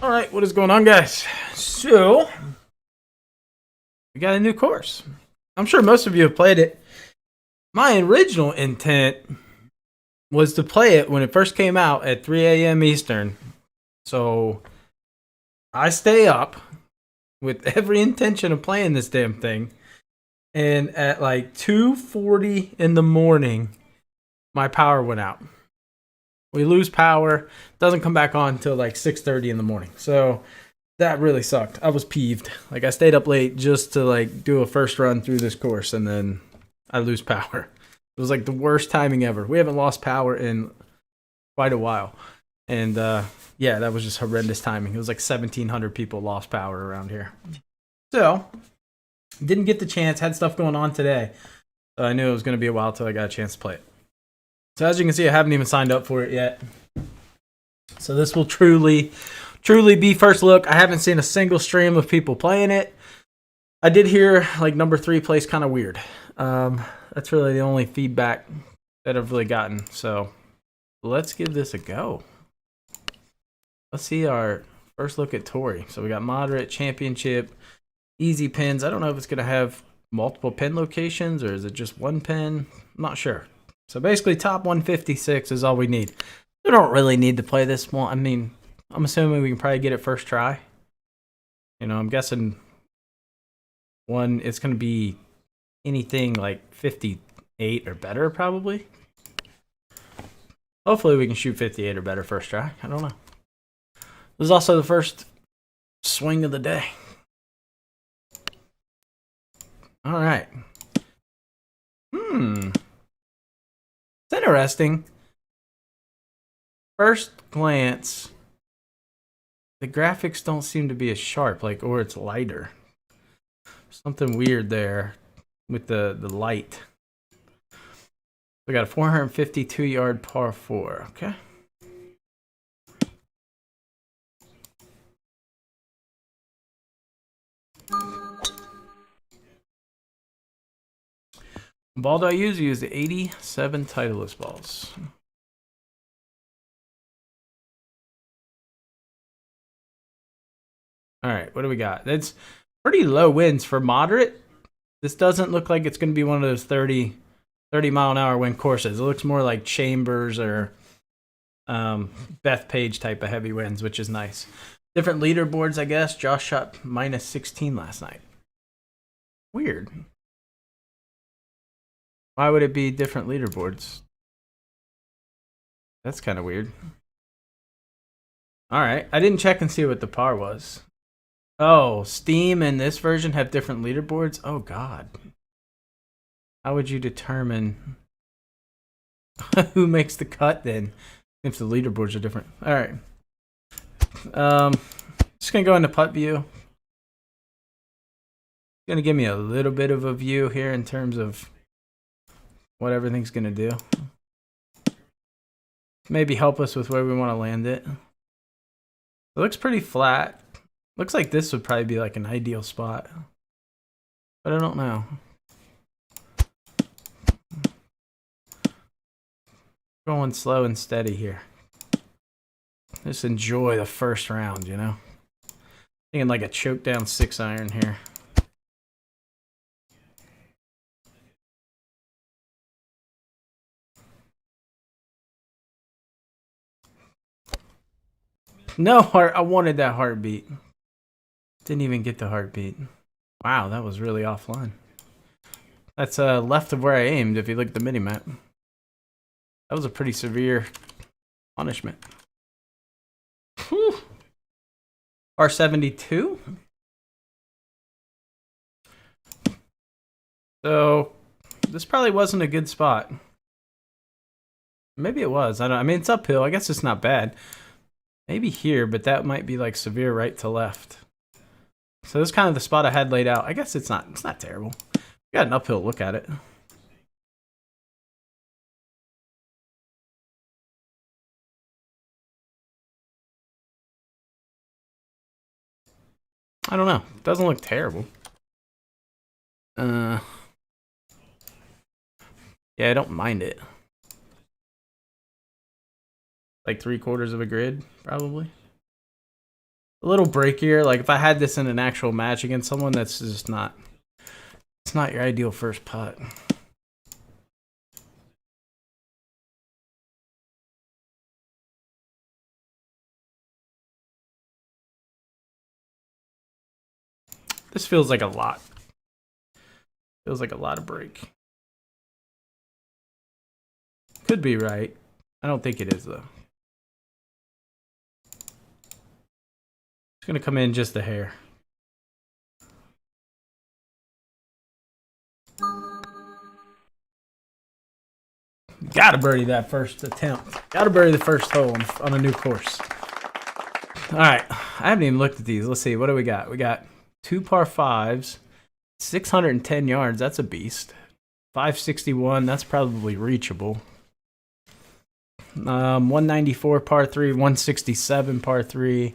All right, what is going on, guys? So, we got a new course. I'm sure most of you have played it. My original intent was to play it when it first came out at 3 a.m. Eastern. So, I stay up with every intention of playing this damn thing. And at like 2:40 in the morning, my power went out. We lose power, doesn't come back on until like 6:30 in the morning. So, that really sucked. I was peeved. Like I stayed up late just to like do a first run through this course, and then I lose power. It was like the worst timing ever. We haven't lost power in quite a while, and yeah, that was just horrendous timing. It was like 1,700 people lost power around here. So didn't get the chance. Had stuff going on today, so I knew it was going to be a while till I got a chance to play it. So as you can see, I haven't even signed up for it yet. So this will truly be first look. I haven't seen a single stream of people playing it. I did hear like number 3 plays kind of weird. That's really the only feedback that I've really gotten. So let's give this a go. Let's see our first look at Torrey. So we got moderate, championship, easy pins. I don't know if it's going to have multiple pin locations or is it just one pin. I'm not sure. So basically top 156 is all we need. We don't really need to play this one. I mean, I'm assuming we can probably get it first try. You know, I'm guessing it's going to be anything like 58 or better, probably. Hopefully we can shoot 58 or better first try. I don't know. This is also the first swing of the day. All right. It's interesting. First glance, the graphics don't seem to be as sharp, like, or it's lighter. Something weird there with the light. We got a 452-yard par 4. Okay. Ball do I use? I use the 87 Titleist balls. All right, what do we got? That's pretty low winds for moderate. This doesn't look like it's going to be one of those 30 mile an hour wind courses. It looks more like Chambers or Bethpage type of heavy winds, which is nice. Different leaderboards, I guess. Josh shot -16 last night. Weird. Why would it be different leaderboards? That's kind of weird. All right, I didn't check and see what the par was. Oh, Steam and this version have different leaderboards? Oh, God. How would you determine who makes the cut then if the leaderboards are different? All right. Just going to go into putt view. Going to give me a little bit of a view here in terms of what everything's going to do. Maybe help us with where we want to land it. It looks pretty flat. Looks like this would probably be like an ideal spot. But I don't know. Going slow and steady here. Just enjoy the first round, you know? Thinking like a choke down 6-iron here. No heart. I wanted that heartbeat. Didn't even get the heartbeat. Wow, that was really offline. That's left of where I aimed if you look at the mini-map. That was a pretty severe punishment. Whew. R72? So, this probably wasn't a good spot. Maybe it was. I mean, it's uphill. I guess it's not bad. Maybe here, but that might be like severe right to left. So this is kind of the spot I had laid out. I guess it's not terrible. We got an uphill look at it. I don't know. It doesn't look terrible. Yeah, I don't mind it. Like 3/4 of a grid, probably. a little breakier. Like if I had this in an actual match against someone, that's just not. It's not your ideal first putt. This feels like a lot. Feels like a lot of break. Could be right. I don't think it is though. It's gonna come in just a hair. Gotta birdie that first attempt. Gotta birdie the first hole on a new course. All right, I haven't even looked at these. Let's see, what do we got? We got 2 par 5s, 610 yards. That's a beast. 561. That's probably reachable. 194 par 3, 167 par 3.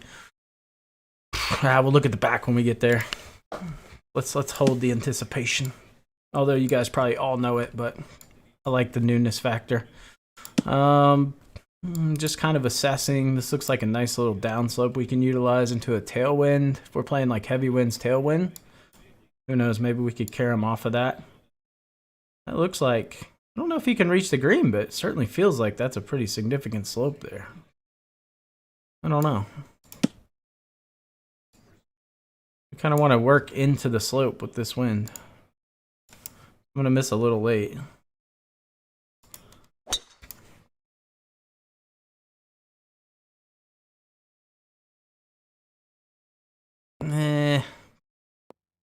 We'll look at the back when we get there. Let's hold the anticipation. Although you guys probably all know it, but I like the newness factor. Just kind of assessing. This looks like a nice little downslope we can utilize into a tailwind. If we're playing like heavy winds, tailwind. Who knows? Maybe we could carry him off of that. That looks like, I don't know if he can reach the green, but it certainly feels like that's a pretty significant slope there. I don't know. I kind of want to work into the slope with this wind. I'm going to miss a little late.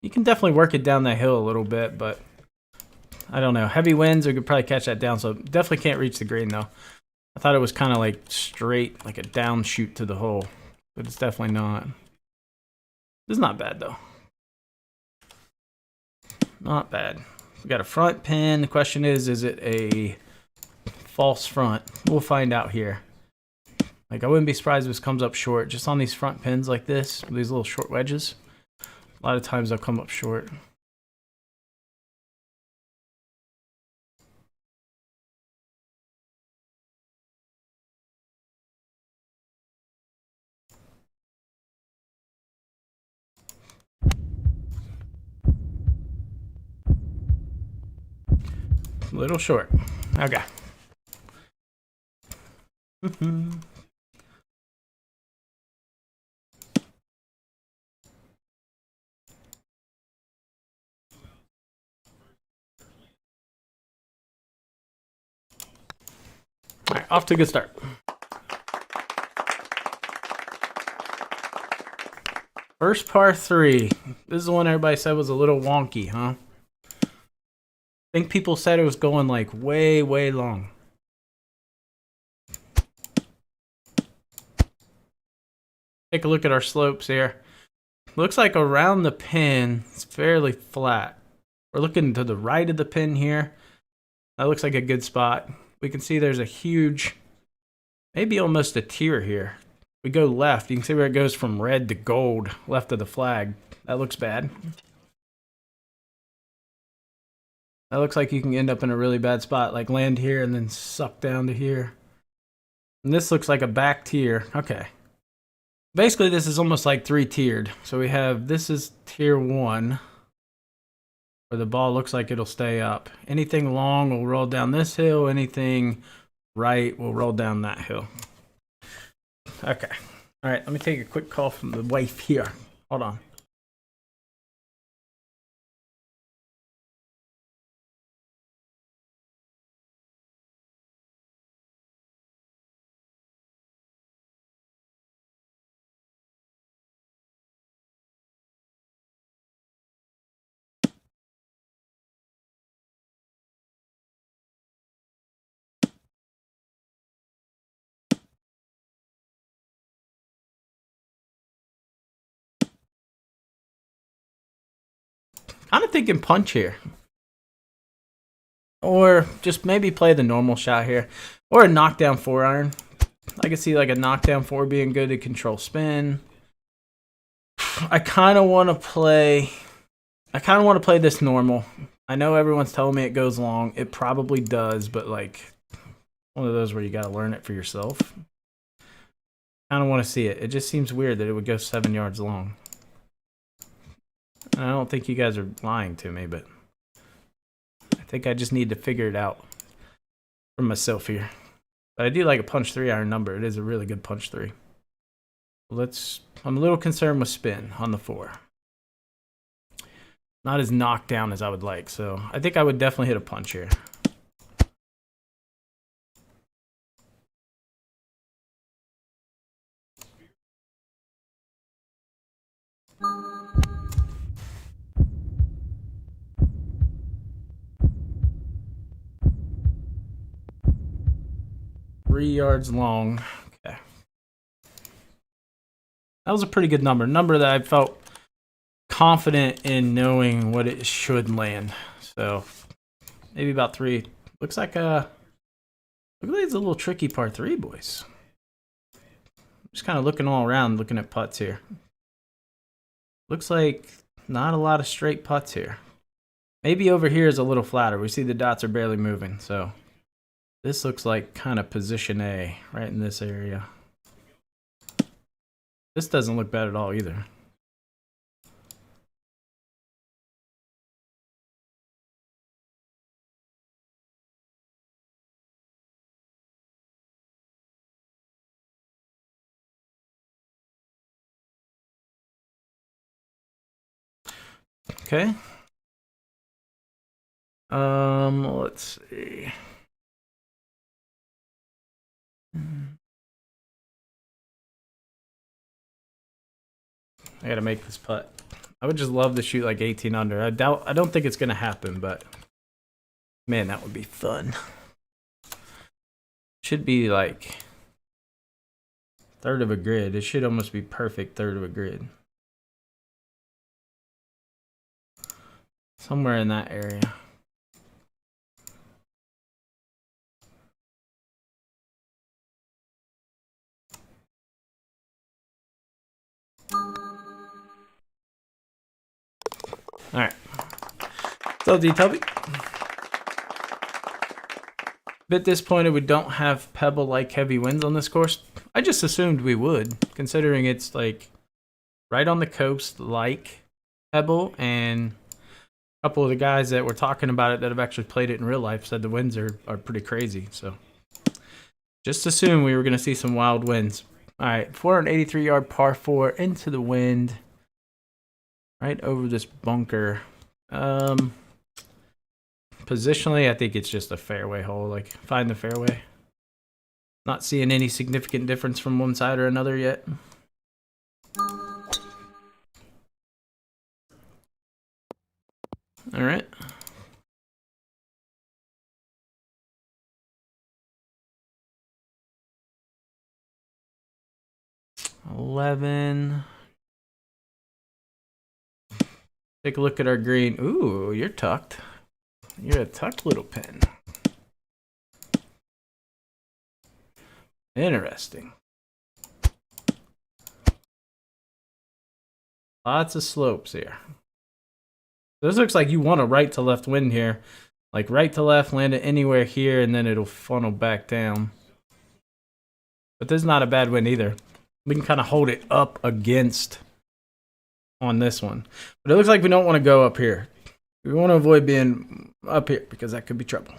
You can definitely work it down that hill a little bit, but I don't know. Heavy winds, we could probably catch that down, so definitely can't reach the green, though. I thought it was kind of like straight, like a down shoot to the hole, but it's definitely not. This is not bad, though. Not bad. We got a front pin. The question is it a false front? We'll find out here. Like, I wouldn't be surprised if this comes up short. Just on these front pins like this, these little short wedges. A lot of times they'll come up short. A little short. Okay. All right, off to a good start. First par 3. This is the one everybody said was a little wonky, huh? I think people said it was going like way, way long. Take a look at our slopes here. Looks like around the pin, it's fairly flat. We're looking to the right of the pin here. That looks like a good spot. We can see there's a huge, maybe almost a tier here. We go left. You can see where it goes from red to gold, left of the flag. That looks bad. That looks like you can end up in a really bad spot, like land here and then suck down to here. And this looks like a back tier. Okay. Basically, this is almost like 3-tiered. So we have, this is tier 1, where the ball looks like it'll stay up. Anything long will roll down this hill. Anything right will roll down that hill. Okay. All right, let me take a quick call from the wife here. Hold on. Kind of thinking punch here. Or just maybe play the normal shot here. Or a knockdown 4-iron. I can see like a knockdown 4 being good to control spin. I kind of want to play this normal. I know everyone's telling me it goes long. It probably does, but like one of those where you got to learn it for yourself. kind of want to see it. It just seems weird that it would go 7 yards long. I don't think you guys are lying to me, but I think I just need to figure it out for myself here. But I do like a punch 3-iron number. It is a really good punch 3. I'm a little concerned with spin on the 4. Not as knocked down as I would like, so I think I would definitely hit a punch here. Three yards long. Okay. That was a pretty good number. Number that I felt confident in knowing what it should land. So maybe about 3. Looks like it's a little tricky par 3, boys. Just kind of looking all around, looking at putts here. Looks like not a lot of straight putts here. Maybe over here is a little flatter. We see the dots are barely moving, so this looks like kind of position A, right in this area. This doesn't look bad at all either. Okay. Let's see. I gotta make this putt. I would just love to shoot like 18 under. I don't think it's gonna happen, but man, that would be fun. Should be like third of a grid. It should almost be perfect third of a grid. Somewhere in that area. All right. So D-Tubby. Bit disappointed we don't have pebble-like heavy winds on this course. I just assumed we would, considering it's like right on the coast, like pebble, and a couple of the guys that were talking about it that have actually played it in real life said the winds are pretty crazy. So just assume we were going to see some wild winds. All right, 483-yard par 4 into the wind. Right over this bunker. Positionally, I think it's just a fairway hole. Like, find the fairway. Not seeing any significant difference from one side or another yet. All right. $11. Take a look at our green. Ooh, you're tucked. You're a tucked little pin. Interesting. Lots of slopes here. This looks like you want a right to left wind here. Like right to left, land it anywhere here, and then it'll funnel back down. But this is not a bad wind either. We can kind of hold it up against on this one. But it looks like we don't want to go up here. We want to avoid being up here because that could be trouble.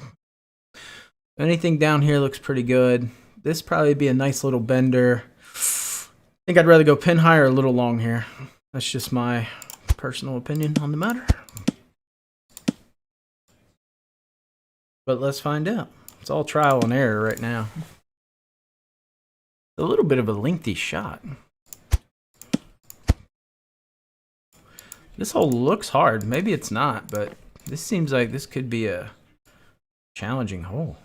Anything down here looks pretty good. This probably be a nice little bender. I think I'd rather go pin high or a little long here. That's just my personal opinion on the matter. But let's find out. It's all trial and error right now. A little bit of a lengthy shot. This hole looks hard. Maybe it's not, but this seems like this could be a challenging hole.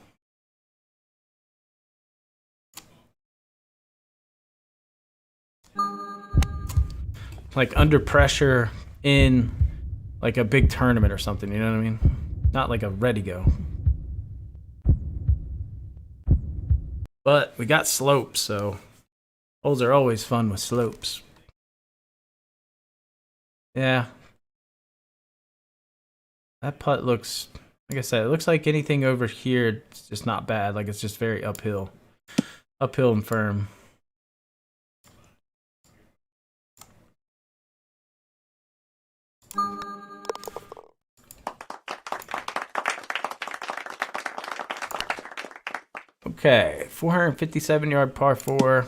Like under pressure in like a big tournament or something, you know what I mean? Not like a ready go. But we got slopes, so holes are always fun with slopes. Yeah. That putt looks, like I said, it looks like anything over here, it's just not bad. Like it's just very uphill. Uphill and firm. Okay, 457-yard par 4.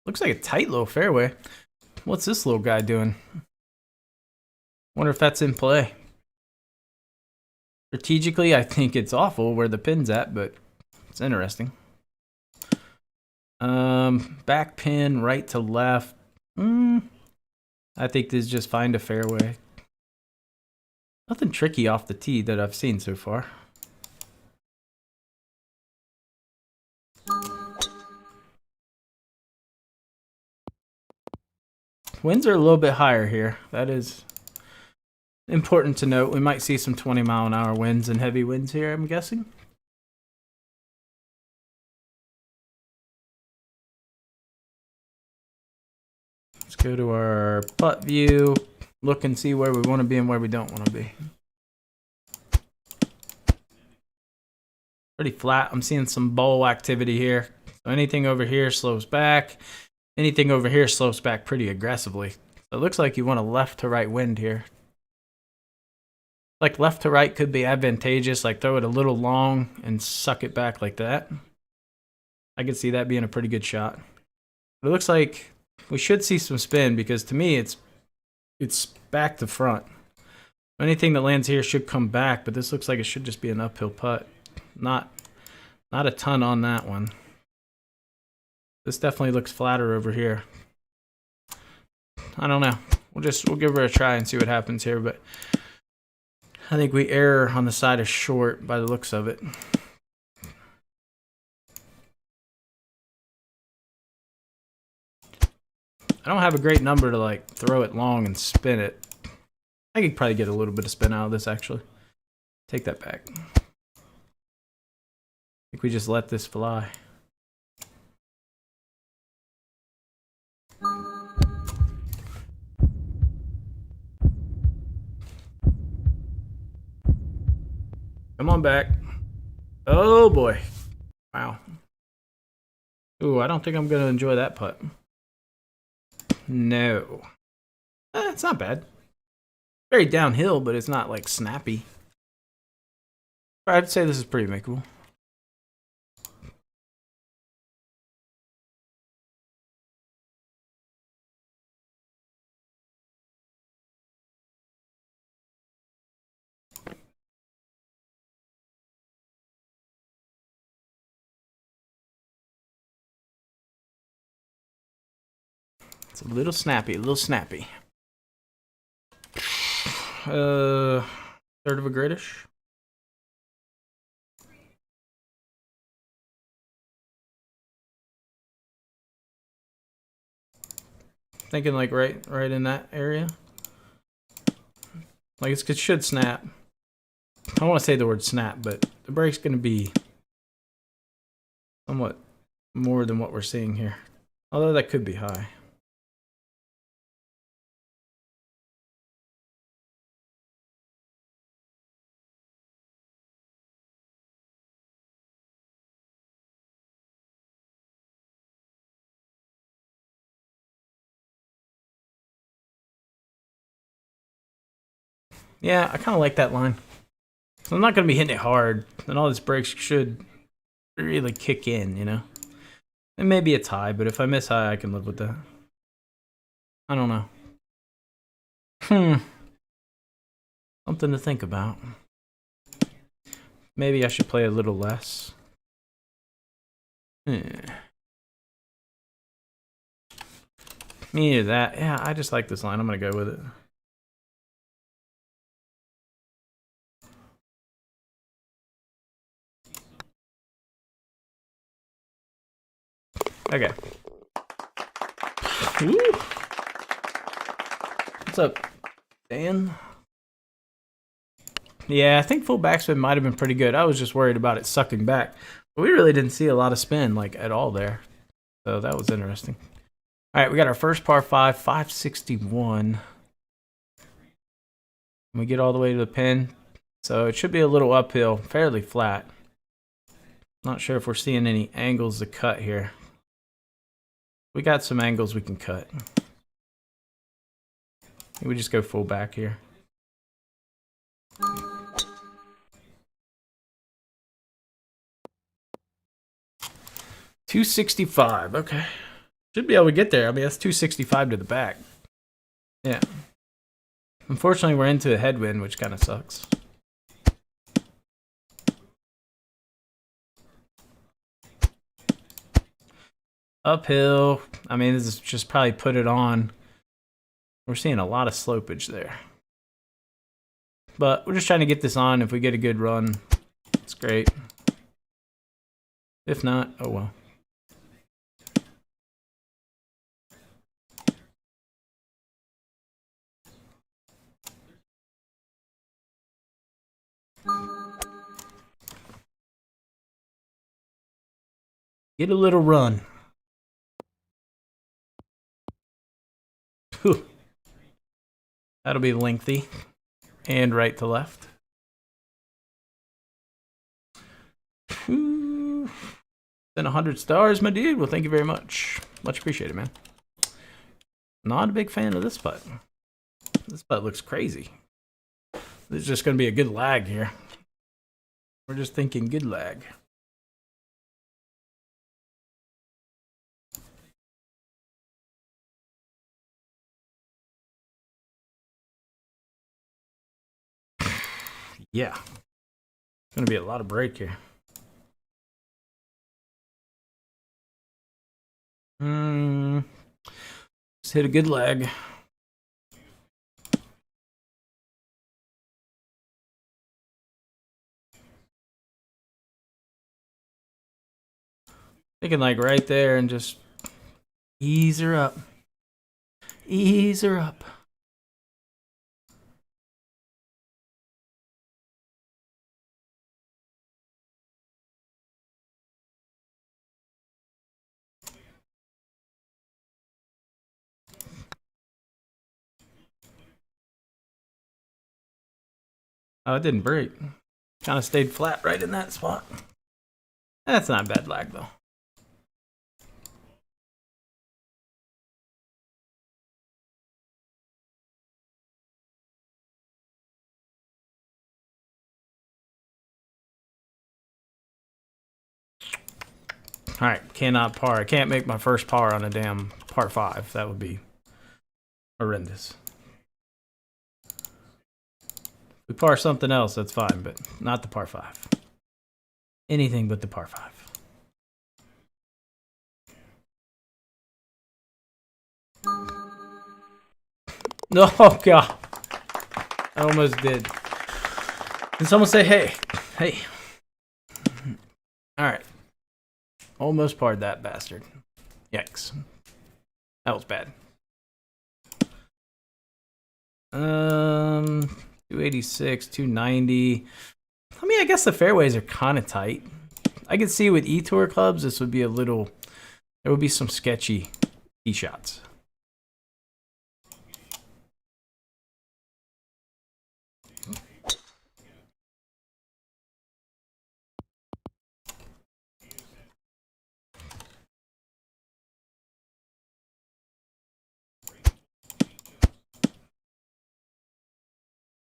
Looks like a tight little fairway. What's this little guy doing? Wonder if that's in play. Strategically, I think it's awful where the pin's at, but it's interesting. Back pin, right to left. I think this is just find a fairway. Nothing tricky off the tee that I've seen so far. Winds are a little bit higher here. That is important to note. We might see some 20-mile-an-hour winds and heavy winds here, I'm guessing. Let's go to our putt view. Look and see where we want to be and where we don't want to be. Pretty flat. I'm seeing some bowl activity here. So anything over here slows back. Anything over here slopes back pretty aggressively. So it looks like you want a left to right wind here. Like left to right could be advantageous. Like throw it a little long and suck it back like that. I could see that being a pretty good shot. But it looks like we should see some spin because to me it's back to front. Anything that lands here should come back, but this looks like it should just be an uphill putt. Not a ton on that one. This definitely looks flatter over here. I don't know. We'll give her a try and see what happens here, but I think we err on the side of short by the looks of it. I don't have a great number to like throw it long and spin it. I could probably get a little bit of spin out of this actually. Take that back. I think we just let this fly. Come on back. Oh boy. Wow. Ooh, I don't think I'm going to enjoy that putt. No. It's not bad. Very downhill, but it's not like snappy. I'd say this is pretty makeable. It's a little snappy, a little snappy. Third of a gridish. Thinking like right in that area. Like it should snap. I don't want to say the word snap, but the break's going to be somewhat more than what we're seeing here. Although that could be high. Yeah, I kind of like that line. So I'm not going to be hitting it hard, and all these breaks should really kick in, you know? And maybe it's high, but if I miss high, I can live with that. I don't know. Something to think about. Maybe I should play a little less. Me neither that. Yeah, I just like this line. I'm going to go with it. Okay. Ooh. What's up, Dan? Yeah, I think full backspin might have been pretty good. I was just worried about it sucking back. But we really didn't see a lot of spin, like, at all there. So that was interesting. All right, we got our first par 5, 561. And we get all the way to the pin. So it should be a little uphill, fairly flat. Not sure if we're seeing any angles to cut here. We got some angles we can cut. We just go full back here. 265. Okay. Should be able to get there. I mean, that's 265 to the back. Yeah. Unfortunately, we're into a headwind, which kind of sucks. Uphill. I mean, this is just probably put it on. We're seeing a lot of slopage there. But we're just trying to get this on. If we get a good run, it's great. If not, oh well. Get a little run. Whew. That'll be lengthy. And right to left. Whew. Then 100 stars, my dude. Well, thank you very much. Much appreciated, man. Not a big fan of this putt. This putt looks crazy. This is just going to be a good lag here. We're just thinking good lag. Yeah. It's going to be a lot of break here. Just hit a good leg. Thinking like right there and just ease her up. Ease her up. Oh, it didn't break. Kind of stayed flat right in that spot. That's not bad lag though. All right, cannot par. I can't make my first par on a damn par 5. That would be horrendous. If we par something else, that's fine, but not the par 5. Anything but the par 5. No, oh God. I almost did. Can someone say, hey, hey. All right. Almost parred that bastard. Yikes. That was bad. 286, 290. I mean, I guess the fairways are kind of tight. I could see with E-Tour clubs, this would be a little, there would be some sketchy tee shots.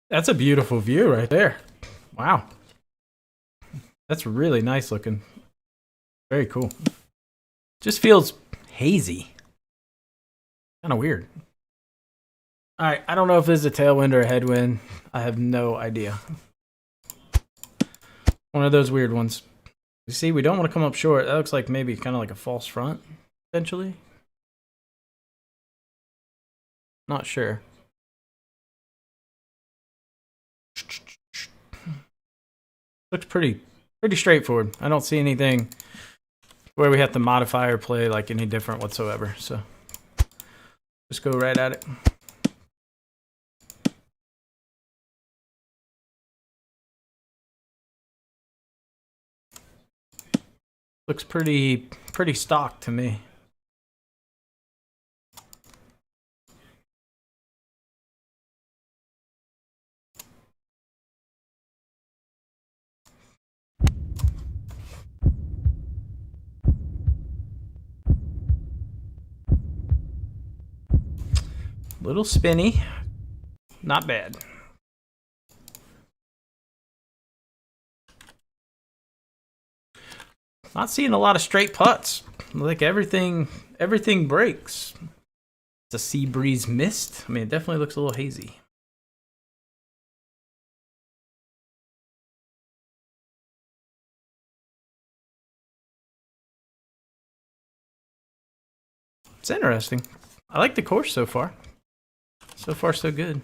That's a beautiful view right there. Wow. That's really nice looking. Very cool. Just feels hazy. Kind of weird. All right, I don't know if this is a tailwind or a headwind. I have no idea. One of those weird ones. You see, we don't want to come up short. That looks like maybe kind of like a false front, potentially. Not sure. Looks pretty straightforward. I don't see anything where we have to modify or play like any different whatsoever. So just go right at it. Looks pretty stock to me. Little spinny, not bad. Not seeing a lot of straight putts. like everything breaks. It's a sea breeze mist. I mean, it definitely looks a little hazy. It's interesting. I like the course so far. So far, so good.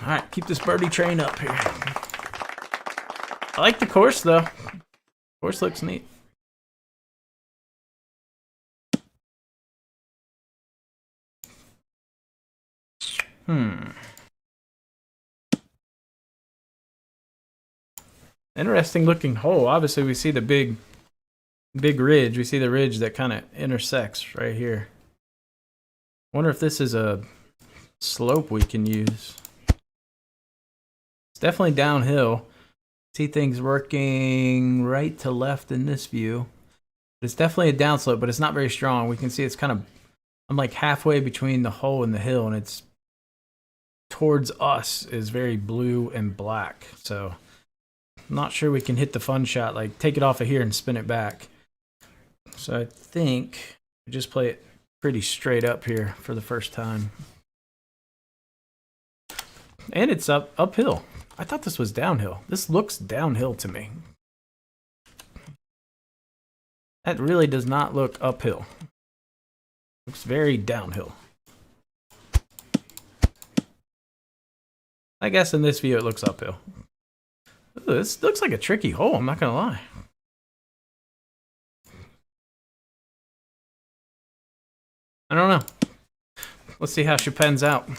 All right, keep this birdie train up here. I like the course though. Course looks neat. Interesting looking hole. Obviously, we see the big ridge. We see the ridge that kind of intersects right here. Wonder if this is a slope we can use. It's definitely downhill. See things working right to left in this view. It's definitely a downslope, but it's not very strong. We can see it's kind of, I'm like halfway between the hole and the hill, and it's towards us is very blue and black. So I'm not sure we can hit the fun shot, like take it off of here and spin it back. So I think we just play it pretty straight up here for the first time. And it's uphill. I thought this was downhill. This looks downhill to me. That really does not look uphill. Looks very downhill. I guess in this view it looks uphill. Ooh, this looks like a tricky hole, I'm not gonna lie. I don't know. Let's see how she pans out.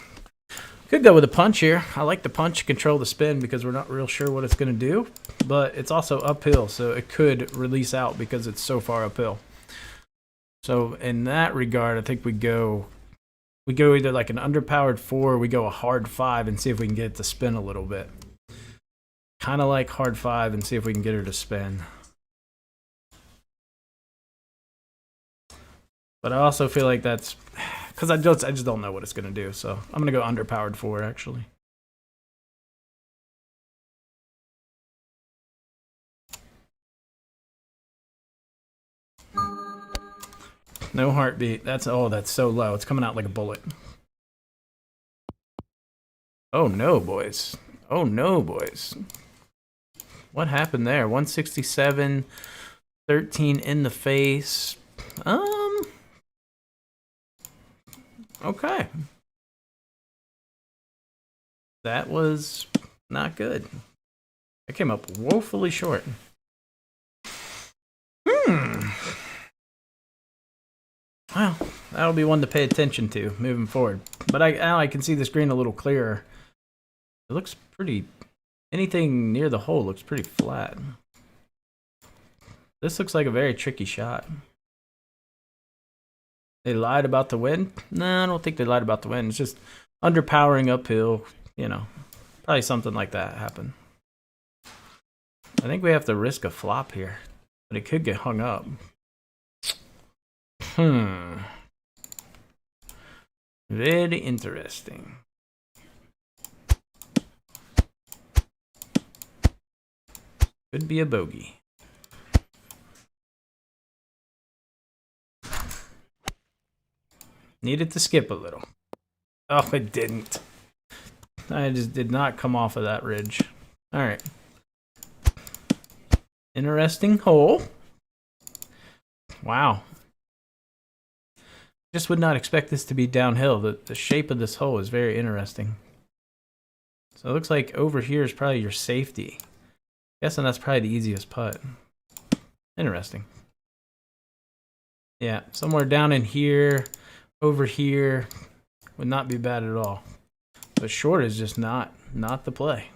Could go with a punch here. I like the punch to control the spin because we're not real sure what it's going to do. But it's also uphill, so it could release out because it's so far uphill. So in that regard, I think we go either like an underpowered 4 or we go a hard 5 and see if we can get it to spin a little bit. Kind of like hard 5 and see if we can get her to spin. But I also feel like that's because I just don't know what it's going to do. So I'm going to go underpowered 4 actually. No heartbeat. That's so low. It's coming out like a bullet. Oh no, boys. Oh no, boys. What happened there? 167, 13 in the face. Okay. That was not good. I came up woefully short. Well, that'll be one to pay attention to moving forward. But now I can see this green a little clearer. It looks pretty... Anything near the hole looks pretty flat. This looks like a very tricky shot. They lied about the wind? No, I don't think they lied about the wind. It's just underpowering uphill, you know. Probably something like that happened. I think we have to risk a flop here. But it could get hung up. Very interesting. Could be a bogey. Needed to skip a little. Oh, it didn't. I just did not come off of that ridge. All right. Interesting hole. Wow. Just would not expect this to be downhill. The shape of this hole is very interesting. So it looks like over here is probably your safety. Guessing that's probably the easiest putt. Interesting. Yeah, somewhere down in here, over here, would not be bad at all. But short is just not the play.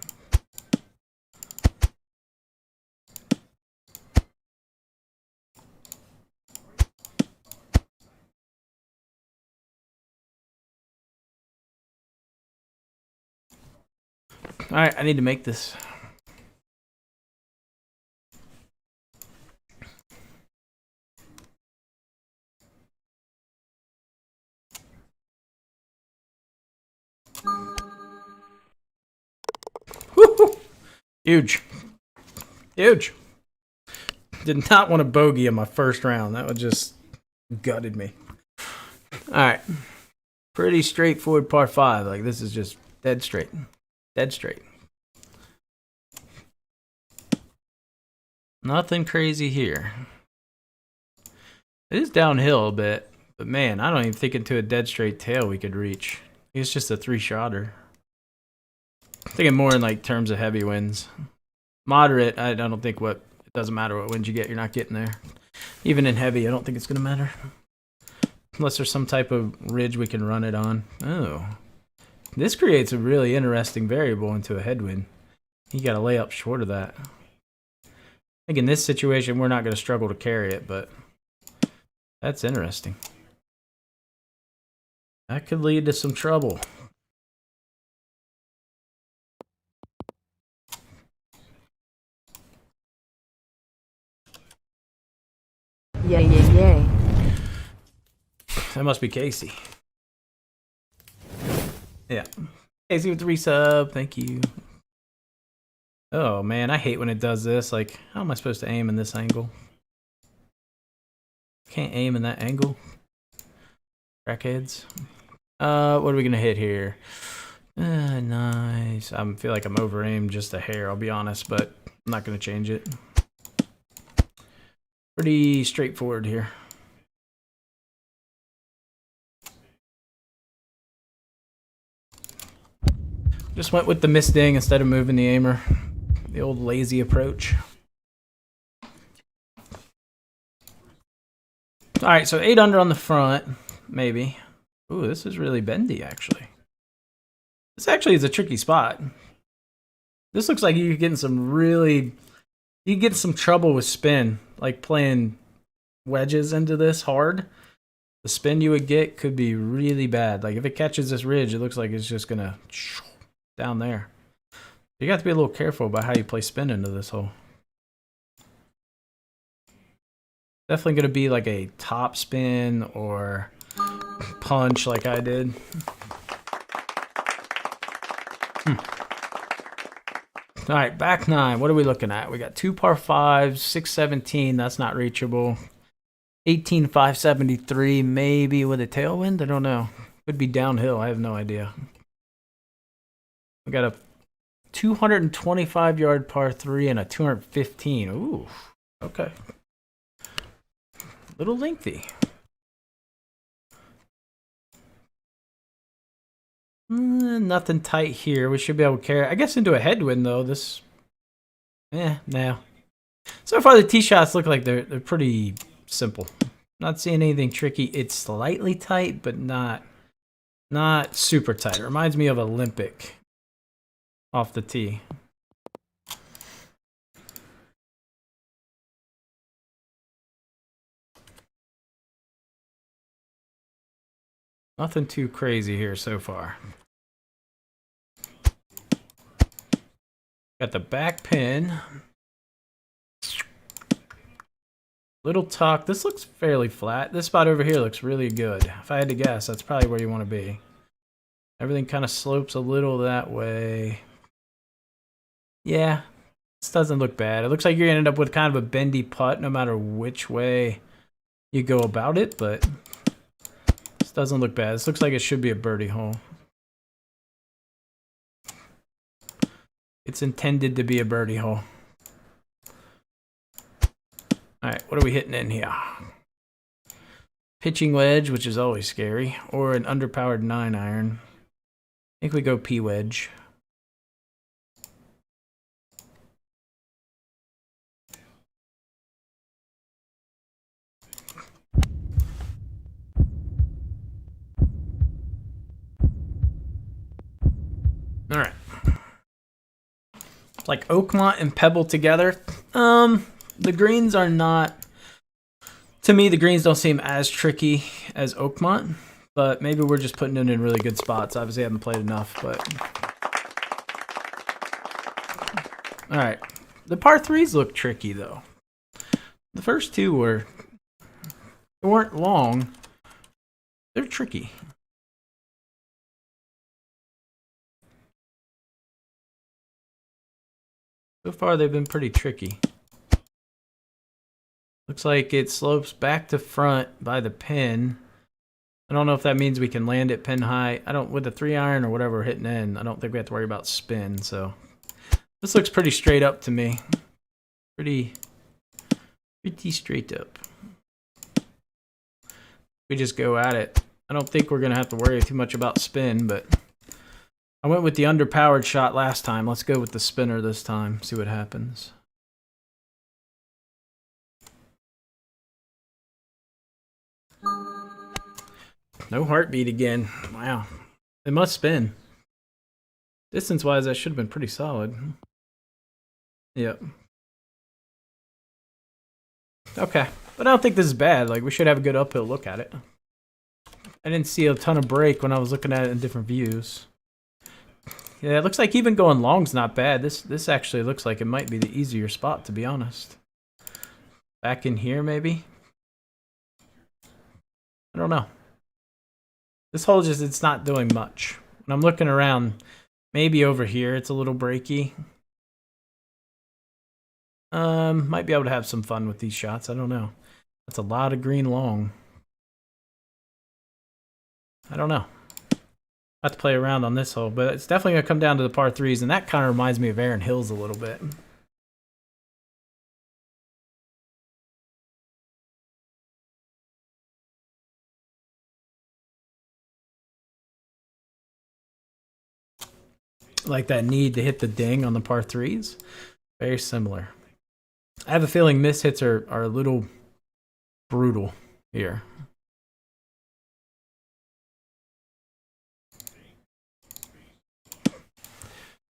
All right, I need to make this. Huge. Huge. Did not want a bogey in my first round. That would just gutted me. Alright. Pretty straightforward par 5. Like, this is just dead straight. Dead straight. Nothing crazy here. It is downhill a bit, but man, I don't even think into a dead straight tail we could reach. It's just a 3-shotter. I'm thinking more in like terms of heavy winds. Moderate, I don't think it doesn't matter what winds you get, you're not getting there. Even in heavy, I don't think it's gonna matter. Unless there's some type of ridge we can run it on. Oh. This creates a really interesting variable into a headwind. You gotta lay up short of that. I think in this situation, we're not gonna struggle to carry it, but that's interesting. That could lead to some trouble. Yay, yay, yay. That must be Casey. Yeah. Casey with the resub. Thank you. Oh, man. I hate when it does this. Like, how am I supposed to aim in this angle? Can't aim in that angle. Crackheads. What are we going to hit here? Nice. I feel like I'm over-aimed just a hair, I'll be honest, but I'm not going to change it. Pretty straightforward here. Just went with the misding instead of moving the aimer. The old lazy approach. Alright, so 8 under on the front, maybe. Ooh, this is really bendy, actually. This actually is a tricky spot. This looks like you're getting some really... You get some trouble with spin, like playing wedges into this hard. The spin you would get could be really bad. Like if it catches this ridge, it looks like it's just gonna down there. You got to be a little careful about how you play spin into this hole. Definitely gonna be like a top spin or punch like I did. All right, back 9. What are we looking at? We got 2 par 5s, 617. That's not reachable. 18 573, maybe with a tailwind. I don't know. Could be downhill. I have no idea. We got a 225-yard par 3 and a 215. Ooh, okay. Little lengthy. Nothing tight here. We should be able to carry. I guess into a headwind though. This, no. So far the tee shots look like they're pretty simple. Not seeing anything tricky. It's slightly tight, but not super tight. It reminds me of Olympic off the tee. Nothing too crazy here so far. Got the back pin. Little tuck. This looks fairly flat. This spot over here looks really good. If I had to guess, that's probably where you want to be. Everything kind of slopes a little that way. Yeah, this doesn't look bad. It looks like you're going to end up with kind of a bendy putt no matter which way you go about it, but this doesn't look bad. This looks like it should be a birdie hole. It's intended to be a birdie hole. Alright, what are we hitting in here? Pitching wedge, which is always scary, or an underpowered 9-iron. I think we go P wedge. Alright. Like Oakmont and Pebble together. The greens are not... To me, the greens don't seem as tricky as Oakmont, but maybe we're just putting it in really good spots. Obviously, I haven't played enough, but... Alright. The par 3s look tricky, though. The first two weren't long. They're tricky. So far, they've been pretty tricky. Looks like it slopes back to front by the pin. I don't know if that means we can land it pin high. I don't, with the 3-iron or whatever we're hitting in, I don't think we have to worry about spin. So this looks pretty straight up to me. Pretty straight up. We just go at it. I don't think we're gonna have to worry too much about spin, but I went with the underpowered shot last time. Let's go with the spinner this time. See what happens. No heartbeat again. Wow. It must spin. Distance-wise, that should have been pretty solid. Yep. Okay. But I don't think this is bad. Like, we should have a good uphill look at it. I didn't see a ton of break when I was looking at it in different views. Yeah, it looks like even going long's not bad. This actually looks like it might be the easier spot, to be honest. Back in here, maybe? I don't know. This hole just, it's not doing much. When I'm looking around, maybe over here it's a little breaky. Might be able to have some fun with these shots. I don't know. That's a lot of green long. I don't know. I have to play around on this hole, but it's definitely going to come down to the par 3s, and that kind of reminds me of Aaron Hills a little bit. Like that need to hit the ding on the par 3s. Very similar. I have a feeling mishits are a little brutal here.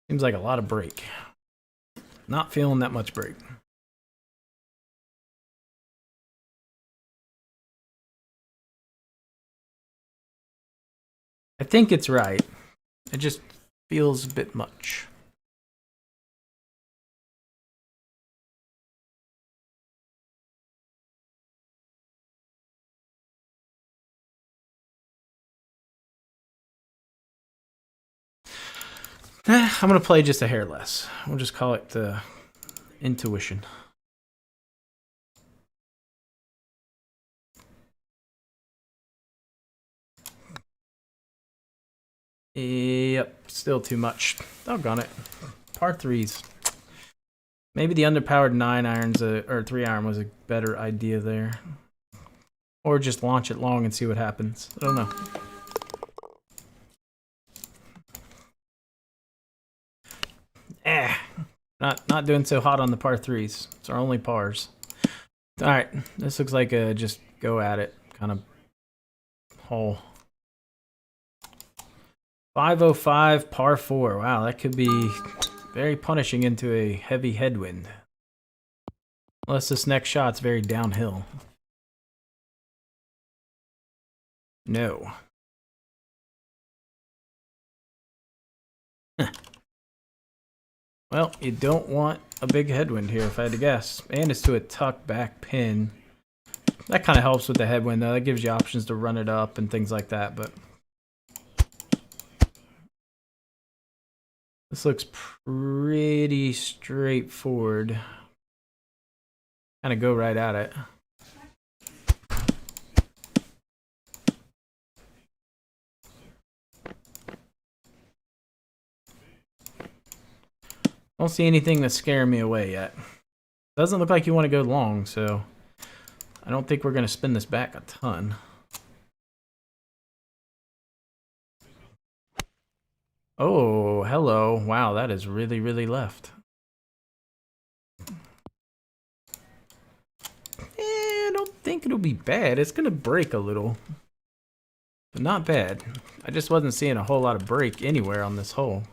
Seems like a lot of break. Not feeling that much break. I think it's right. It just feels a bit much. I'm going to play just a hair less. We'll just call it intuition. Yep, still too much. Doggone it. Par 3s. Maybe the underpowered 9-irons or 3-iron was a better idea there. Or just launch it long and see what happens. I don't know. Not doing so hot on the par 3s. It's our only pars. Alright, this looks like a just go at it kind of hole. 505 par 4. Wow, that could be very punishing into a heavy headwind. Unless this next shot's very downhill. No. Well, you don't want a big headwind here, if I had to guess. And it's to a tuck back pin. That kind of helps with the headwind, though. That gives you options to run it up and things like that, but this looks pretty straightforward. Kind of go right at it. Don't see anything that's scaring me away yet. Doesn't look like you want to go long, so I don't think we're going to spin this back a ton. Oh, hello. Wow, that is really, really left. I don't think it'll be bad. It's going to break a little. But not bad. I just wasn't seeing a whole lot of break anywhere on this hole.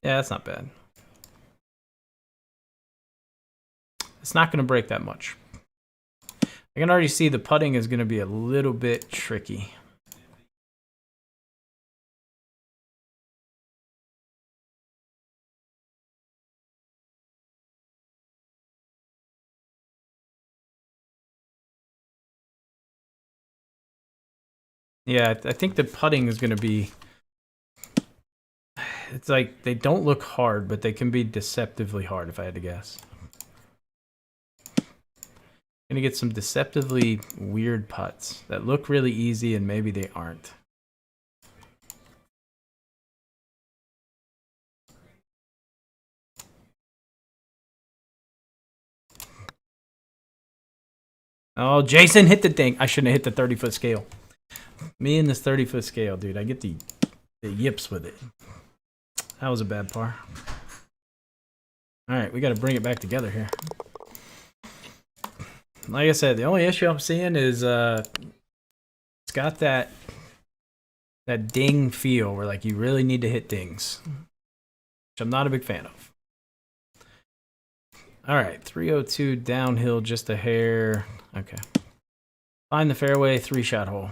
Yeah, that's not bad. It's not going to break that much. I can already see the putting is going to be a little bit tricky. Yeah, I think the putting is going to be It's like they don't look hard, but they can be deceptively hard if I had to guess. Gonna get some deceptively weird putts that look really easy and maybe they aren't. Oh, Jason hit the thing. I shouldn't have hit the 30-foot scale. Me and this 30-foot scale, dude. I get the yips with it. That was a bad par. All right, we got to bring it back together here. Like I said, the only issue I'm seeing is it's got that ding feel where like you really need to hit dings, which I'm not a big fan of. All right, 302 downhill, just a hair. Okay. Find the fairway, 3-shot hole.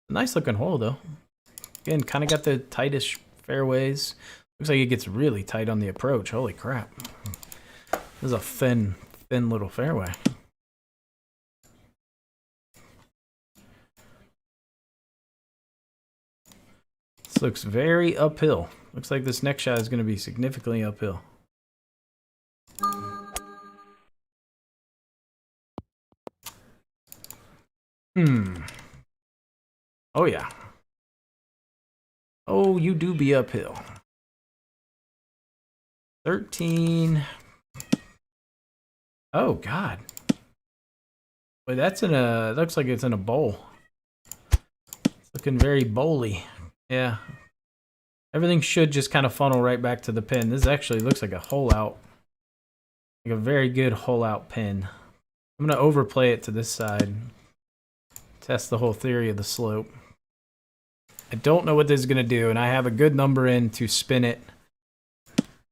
Nice looking hole though. Again, kind of got the tightest fairways. Looks like it gets really tight on the approach. Holy crap. This is a thin little fairway. This looks very uphill. Looks like this next shot is going to be significantly uphill. Oh, yeah. Oh, you do be uphill. 13. Oh, God. Wait, that's in a... Looks like it's in a bowl. It's looking very bowly. Yeah. Everything should just kind of funnel right back to the pin. This actually looks like a hole out. Like a very good hole out pin. I'm going to overplay it to this side. Test the whole theory of the slope. I don't know what this is going to do, and I have a good number in to spin it,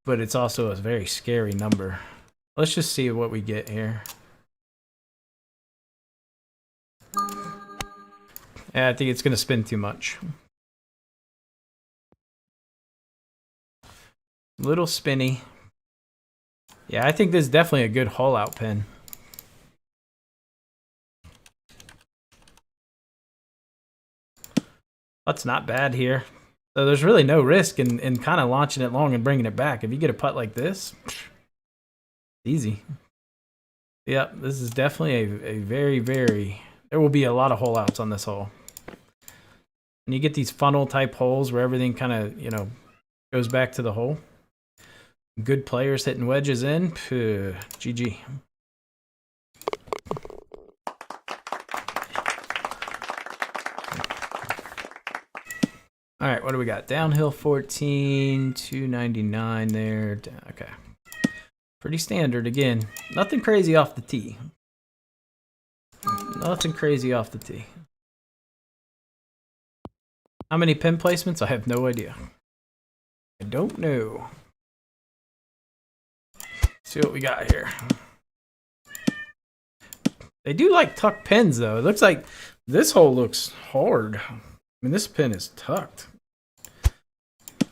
but it's also a very scary number. Let's just see what we get here. Yeah, I think it's going to spin too much. Little spinny. Yeah, I think this is definitely a good hole out pin. That's not bad here. So there's really no risk in kind of launching it long and bringing it back. If you get a putt like this, easy. Yep, this is definitely a very, very... There will be a lot of hole outs on this hole. And you get these funnel type holes where everything kind of, you know, goes back to the hole. Good players hitting wedges in. GG. All right, what do we got? Downhill 14, 299 there. Okay. Pretty standard again. Nothing crazy off the tee. Nothing crazy off the tee. How many pin placements? I have no idea. I don't know. See what we got here. They do like tuck pins though. It looks like this hole looks hard. I mean, this pin is tucked.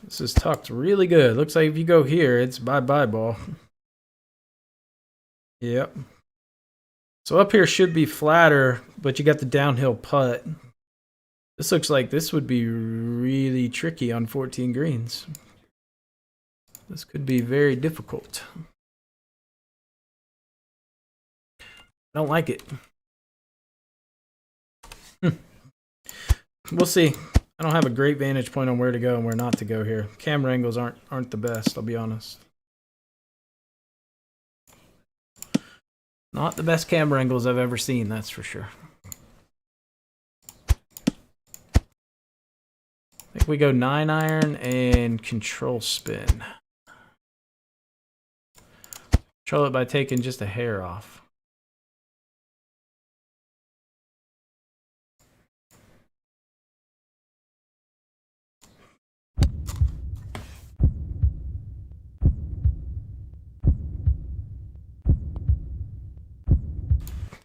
This is tucked really good. Looks like if you go here, it's bye-bye ball. Yep. So up here should be flatter, but you got the downhill putt. This looks like this would be really tricky on 14 greens. This could be very difficult. I don't like it. We'll see. I don't have a great vantage point on where to go and where not to go here. Camera angles aren't the best, I'll be honest. Not the best camera angles I've ever seen, that's for sure. I think we go 9-iron and control spin. Control it by taking just a hair off.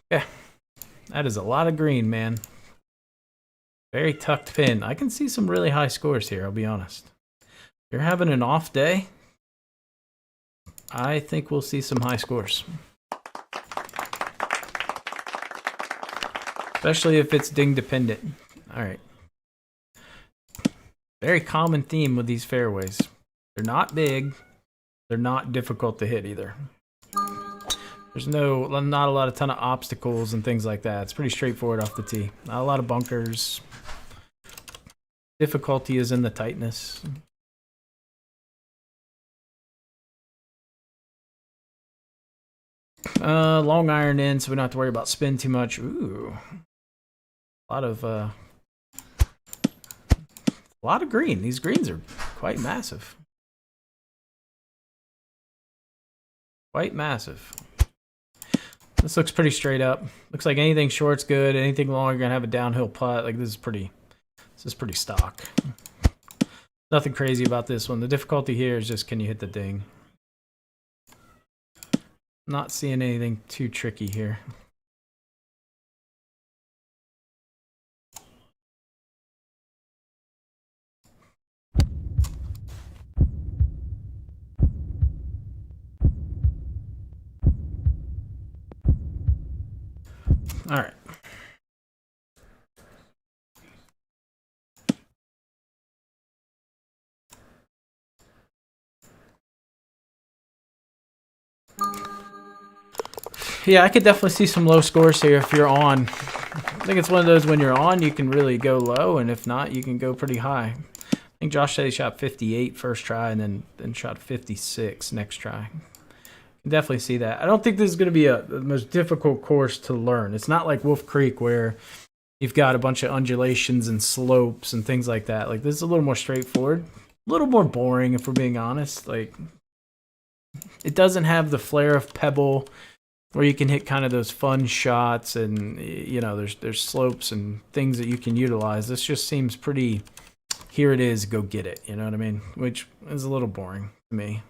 Yeah, that is a lot of green, man. Very tucked pin. I can see some really high scores here, I'll be honest. If you're having an off day, I think we'll see some high scores. Especially if it's ding dependent. All right. Very common theme with these fairways. They're not big. They're not difficult to hit either. There's not a lot of ton of obstacles and things like that. It's pretty straightforward off the tee. Not a lot of bunkers. Difficulty is in the tightness. Long iron in, so we don't have to worry about spin too much. Ooh, a lot of green. These greens are quite massive. Quite massive. This looks pretty straight up. Looks like anything short's good. Anything long, you're gonna have a downhill putt. Like this is pretty stock. Nothing crazy about this one. The difficulty here is just, can you hit the ding? Not seeing anything too tricky here. All right. Yeah, I could definitely see some low scores here if you're on. I think it's one of those, when you're on, you can really go low, and if not, you can go pretty high. I think Josh said he shot 58 first try and then shot 56 next try. Can definitely see that. I don't think this is going to be the most difficult course to learn. It's not like Wolf Creek where you've got a bunch of undulations and slopes and things like that. Like, this is a little more straightforward, a little more boring if we're being honest. Like, it doesn't have the flair of Pebble, where you can hit kind of those fun shots, and you know, there's slopes and things that you can utilize. This just seems pretty, here it is, go get it, you know what I mean? Which is a little boring to me.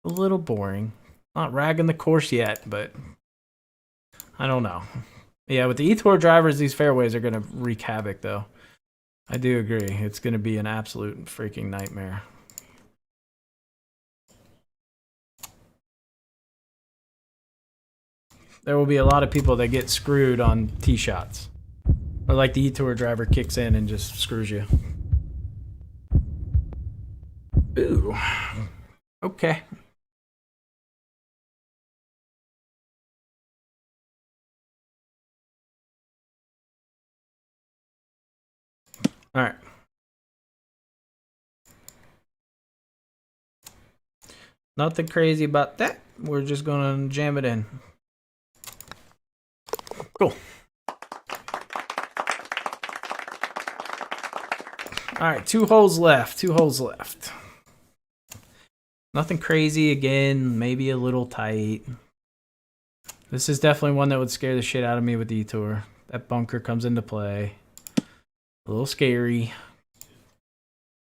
A little boring. Not ragging the course yet, but I don't know. Yeah, with the eTour drivers, these fairways are going to wreak havoc, though. I do agree. It's going to be an absolute freaking nightmare. There will be a lot of people that get screwed on tee shots. Or like the eTour driver kicks in and just screws you. Ooh. Okay. All right. Nothing crazy about that. We're just going to jam it in. Cool. All right, 2 holes left. 2 holes left. Nothing crazy again. Maybe a little tight. This is definitely one that would scare the shit out of me with the eTour. That bunker comes into play. A little scary.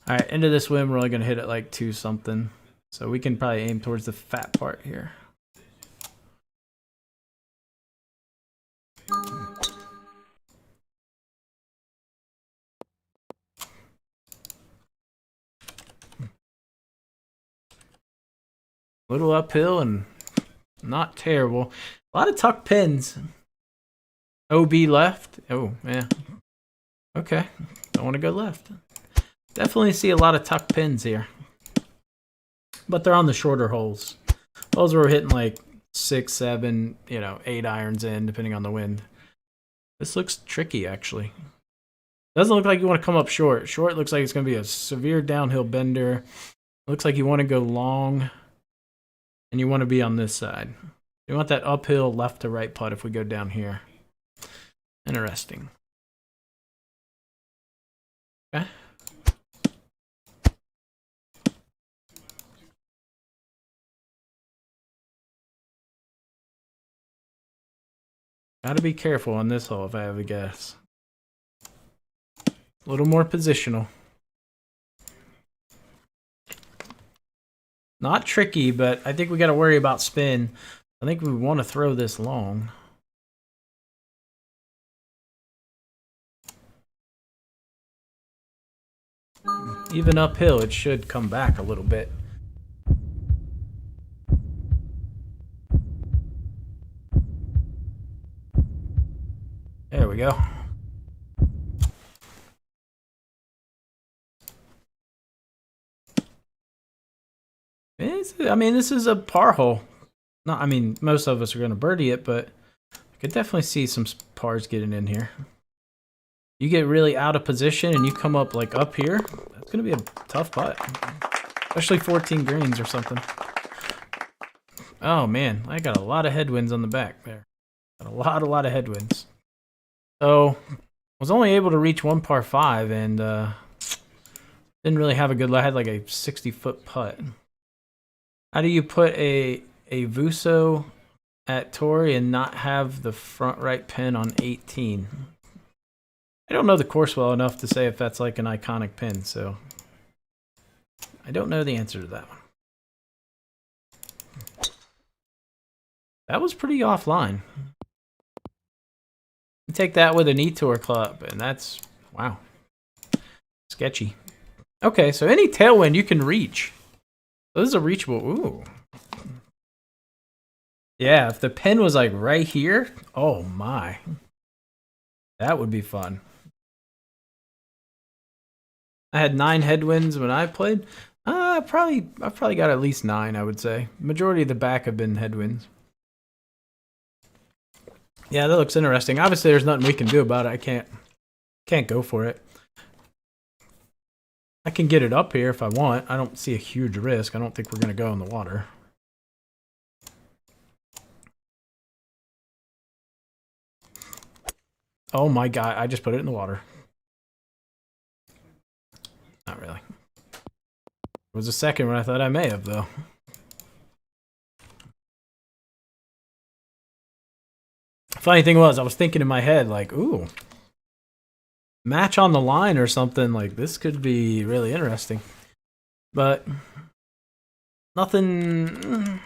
All right, into this win, we're only going to hit it like 2 something. So we can probably aim towards the fat part here. Little uphill and not terrible. A lot of tuck pins. OB left. Oh, yeah. Okay. Don't want to go left. Definitely see a lot of tuck pins here. But they're on the shorter holes. Those were hitting like 6, 7, 8 irons in, depending on the wind. This looks tricky, actually. Doesn't look like you want to come up short. Short looks like it's going to be a severe downhill bender. Looks like you want to go long. And you want to be on this side. You want that uphill left to right putt if we go down here. Interesting. Okay. Gotta be careful on this hole if I have a guess. A little more positional. Not tricky, but I think we got to worry about spin. I think we want to throw this long. Even uphill, it should come back a little bit. There we go. I mean, this is a par hole. Not, I mean, most of us are going to birdie it, but I could definitely see some pars getting in here. You get really out of position and you come up like up here, that's going to be a tough putt. Especially 14 greens or something. Oh man, I got a lot of headwinds on the back there. Got a lot of headwinds. So, was only able to reach one par 5 and didn't really have a good, I had like a 60-foot putt. How do you put a Vuso at Torrey and not have the front right pin on 18? I don't know the course well enough to say if that's like an iconic pin, so I don't know the answer to that one. That was pretty offline. You take that with an E-Tour club, and that's, wow, sketchy. Okay, so any tailwind you can reach. So this is a reachable, ooh. Yeah, if the pin was like right here, oh my. That would be fun. I had 9 headwinds when I played. I've probably got at least 9, I would say. Majority of the back have been headwinds. Yeah, that looks interesting. Obviously, there's nothing we can do about it. I can't go for it. I can get it up here if I want. I don't see a huge risk. I don't think we're going to go in the water. Oh my god, I just put it in the water. Not really. It was a second when I thought I may have, though. Funny thing was, I was thinking in my head, like, ooh, match on the line or something. Like, this could be really interesting. But nothing.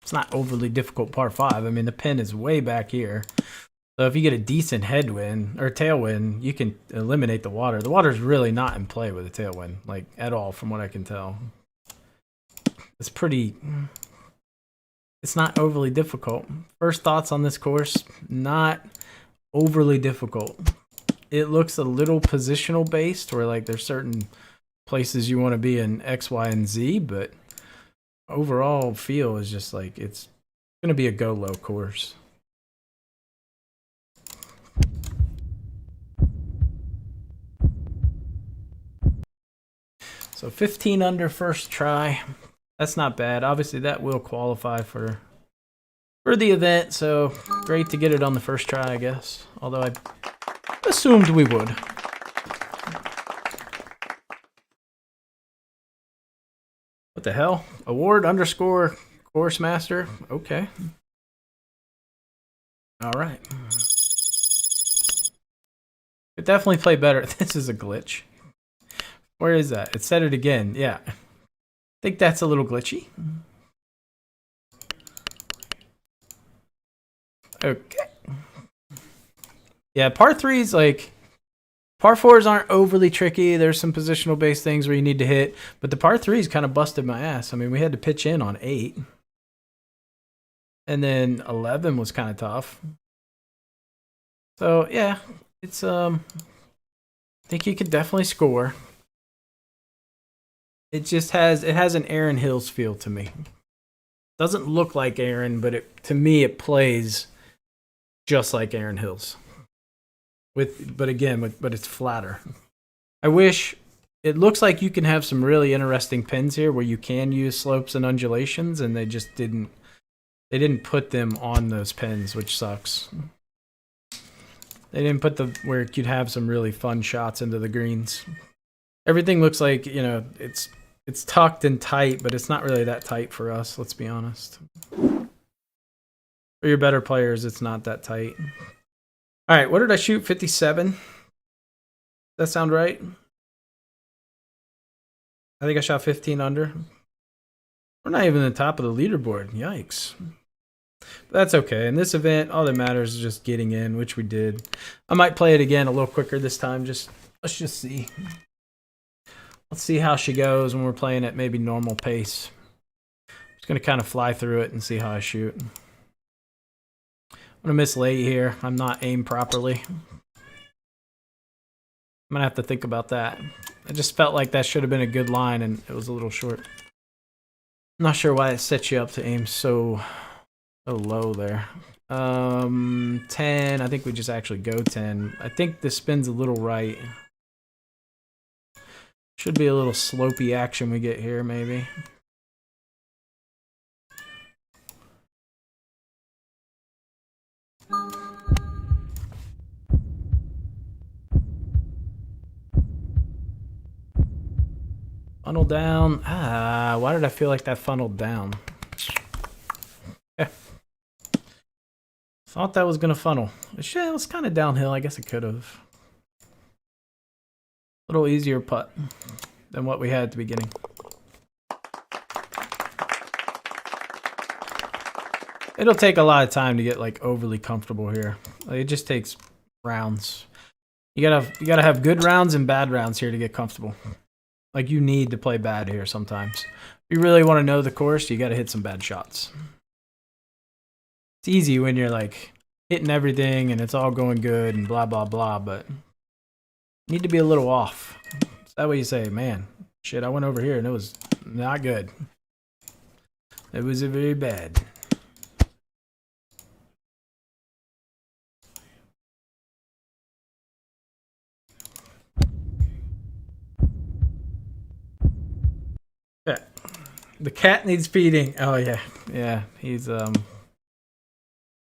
It's not overly difficult par 5. I mean, the pin is way back here. So if you get a decent headwind or tailwind, you can eliminate the water. The water's really not in play with a tailwind, like, at all, from what I can tell. It's pretty. It's not overly difficult. First thoughts on this course, not overly difficult. It looks a little positional based, where like there's certain places you want to be in X, Y, and Z, but overall feel is just like it's going to be a go low course. So 15 under first try. That's not bad. Obviously, that will qualify for the event, so great to get it on the first try, I guess. Although I assumed we would. What the hell? Award underscore course master? Okay. All right. Could definitely play better. This is a glitch. Where is that? It said it again. Yeah. I think that's a little glitchy. Okay. Yeah, par 3s, like, par 4s aren't overly tricky. There's some positional based things where you need to hit, but the par 3s kind of busted my ass. I mean, we had to pitch in on 8. And then 11 was kind of tough. So, yeah, it's, I think you could definitely score. It just has an Aaron Hills feel to me. Doesn't look like Aaron, but to me it plays just like Aaron Hills. But it's flatter. I wish it looks like you can have some really interesting pins here where you can use slopes and undulations, and they just didn't. They didn't put them on those pins, which sucks. They didn't put where you'd have some really fun shots into the greens. Everything looks like, you know, it's tucked and tight, but it's not really that tight for us, let's be honest. For your better players, it's not that tight. All right, what did I shoot? 57? Does that sound right? I think I shot 15 under. We're not even at the top of the leaderboard. Yikes. But that's okay. In this event, all that matters is just getting in, which we did. I might play it again a little quicker this time. Let's just see. Let's see how she goes when we're playing at maybe normal pace. I'm just going to kind of fly through it and see how I shoot. I'm going to miss late here. I'm not aimed properly. I'm going to have to think about that. I just felt like that should have been a good line, and it was a little short. Not sure why it sets you up to aim so low there. 10. I think we just actually go 10. I think the spin's a little right. Should be a little slopey action we get here, maybe. Funnel down. Ah, why did I feel like that funneled down? Yeah. Thought that was gonna funnel. It was kind of downhill. I guess it could have. A little easier putt than what we had at the beginning. It'll take a lot of time to get like overly comfortable here. Like, it just takes rounds. You gotta have good rounds and bad rounds here to get comfortable. Like, you need to play bad here sometimes. If you really want to know the course, you gotta hit some bad shots. It's easy when you're like hitting everything and it's all going good and blah blah blah, but you need to be a little off. So that way you say, man, shit, I went over here and it was not good. It was very bad. Yeah. The cat needs feeding. Oh yeah. Yeah, he's a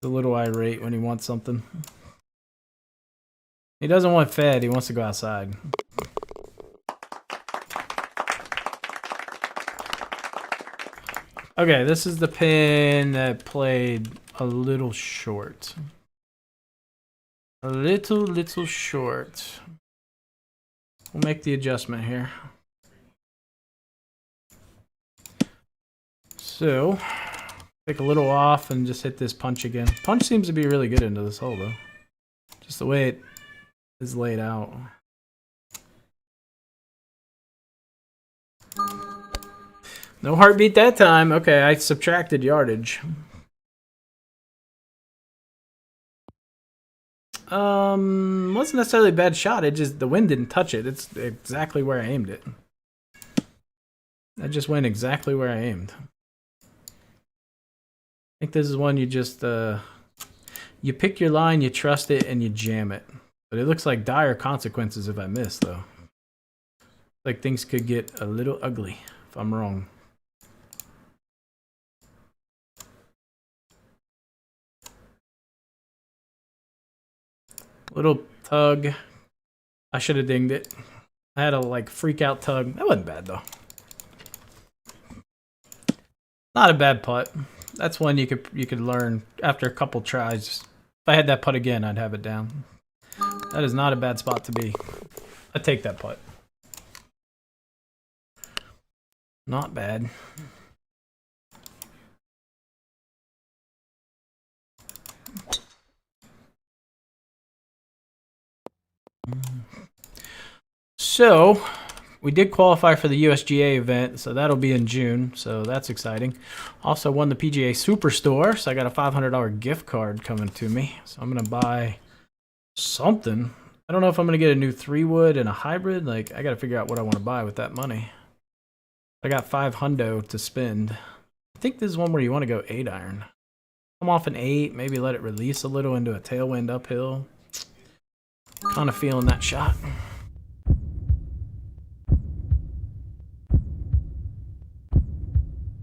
little irate when he wants something. He doesn't want fed, he wants to go outside. Okay, this is the pin that played a little short. A little short. We'll make the adjustment here. So, take a little off and just hit this punch again. Punch seems to be really good into this hole though. Just the way it is laid out. No heartbeat that time. Okay, I subtracted yardage. Wasn't necessarily a bad shot. It just, the wind didn't touch it. It's exactly where I aimed it. I just went exactly where I aimed. I think this is one you just, you pick your line, you trust it, and you jam it. But it looks like dire consequences if I miss, though. Like things could get a little ugly if I'm wrong. Little tug. I should have dinged it. I had a like freak out tug. That wasn't bad though. Not a bad putt. That's one you could learn after a couple tries. If I had that putt again, I'd have it down. That is not a bad spot to be. I take that putt. Not bad. So, we did qualify for the USGA event, so that'll be in June, so that's exciting. Also won the PGA Superstore, so I got a $500 gift card coming to me. So I'm going to buy something. I don't know if I'm going to get a new 3-wood and a hybrid. Like, I got to figure out what I want to buy with that money. I got $500 to spend. I think this is one where you want to go 8-iron. Come off an 8, maybe let it release a little into a tailwind uphill. Kind of feeling that shot.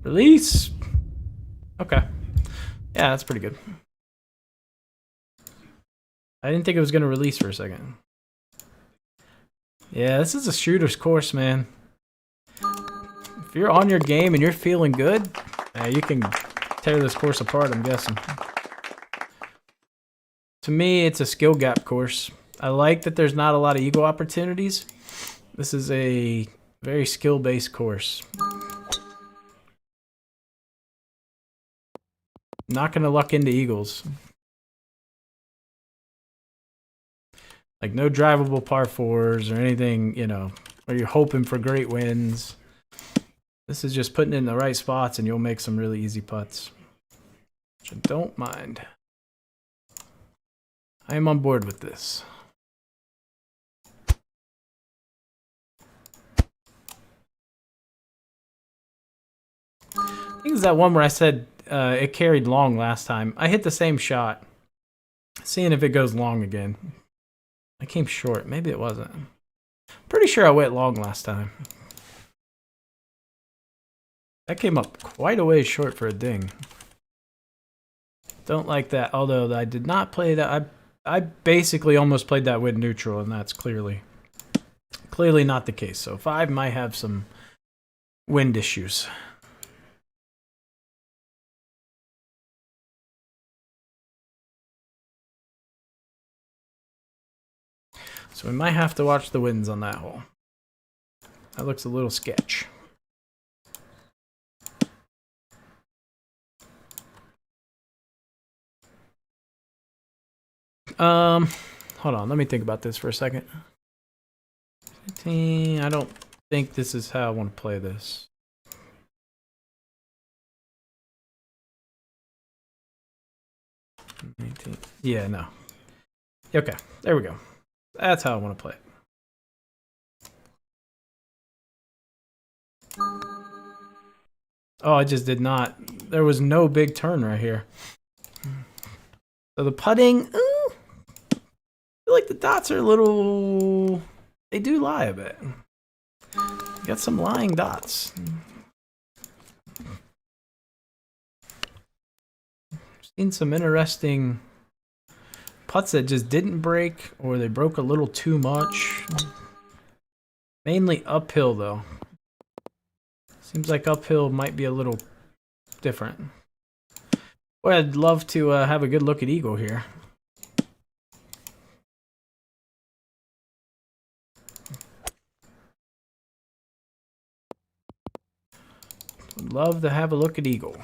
Release. Okay. Yeah, that's pretty good. I didn't think it was going to release for a second. Yeah, this is a shooter's course, man. If you're on your game and you're feeling good, you can tear this course apart, I'm guessing. To me, it's a skill gap course. I like that there's not a lot of eagle opportunities. This is a very skill-based course. Not going to luck into eagles. Like no drivable par 4s or anything, you know, where you're hoping for great wins. This is just putting it in the right spots and you'll make some really easy putts. Which I don't mind. I am on board with this. think it's that one where I said it carried long last time. I hit the same shot. Seeing if it goes long again. I came short. Maybe it wasn't. Pretty sure I went long last time. That came up quite a ways short for a ding. Don't like that. Although I did not play that. I basically almost played that with neutral, and that's clearly not the case. So 5 might have some wind issues. So we might have to watch the winds on that hole. That looks a little sketch. Hold on, let me think about this for a second. 15, I don't think this is how I want to play this. Yeah, no. Okay, there we go. That's how I want to play it. Oh, I just did not. There was no big turn right here. So the putting, I feel like the dots are a little... They do lie a bit. Got some lying dots. Seen some interesting putts that just didn't break, or they broke a little too much. Mainly uphill, though. Seems like uphill might be a little different. Boy, I'd love to have a good look at eagle here. Would love to have a look at eagle.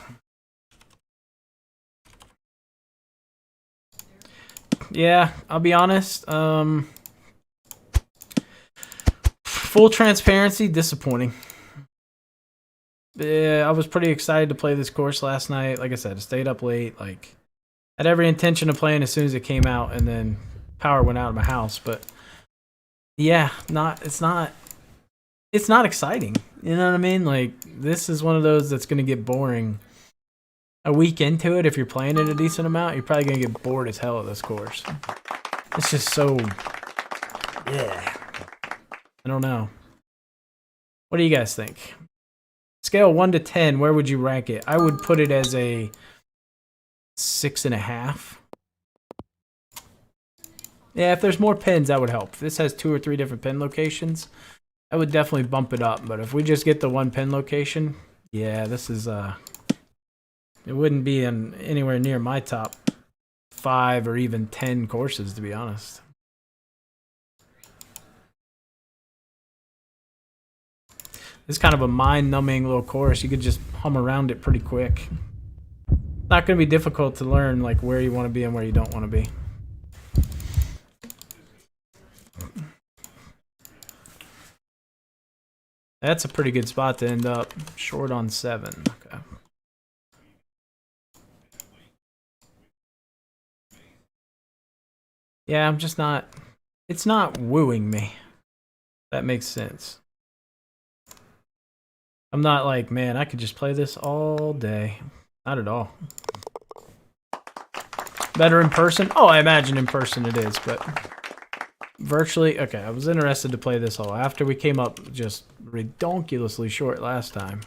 Yeah, I'll be honest. Full transparency, disappointing. Yeah, I was pretty excited to play this course last night. Like I said, I stayed up late. Like, had every intention of playing as soon as it came out, and then power went out of my house. But yeah, it's not exciting. You know what I mean? Like, this is one of those that's gonna get boring a week into it. If you're playing it a decent amount, you're probably gonna get bored as hell of this course. It's just so, yeah. I don't know. What do you guys think? Scale 1 to 10, where would you rank it? I would put it as a 6.5. Yeah, if there's more pins, that would help. If this has 2 or 3 different pin locations, I would definitely bump it up. But if we just get the one pin location, yeah, this is it wouldn't be anywhere near my top 5 or even 10 courses, to be honest. It's kind of a mind-numbing little course. You could just hum around it pretty quick. It's not going to be difficult to learn like where you want to be and where you don't want to be. That's a pretty good spot to end up. Short on 7. Okay. Yeah, I'm just not... It's not wooing me. That makes sense. I'm not like, man, I could just play this all day. Not at all. Better in person? Oh, I imagine in person it is, but virtually, okay, I was interested to play this all after we came up just redonkulously short last time.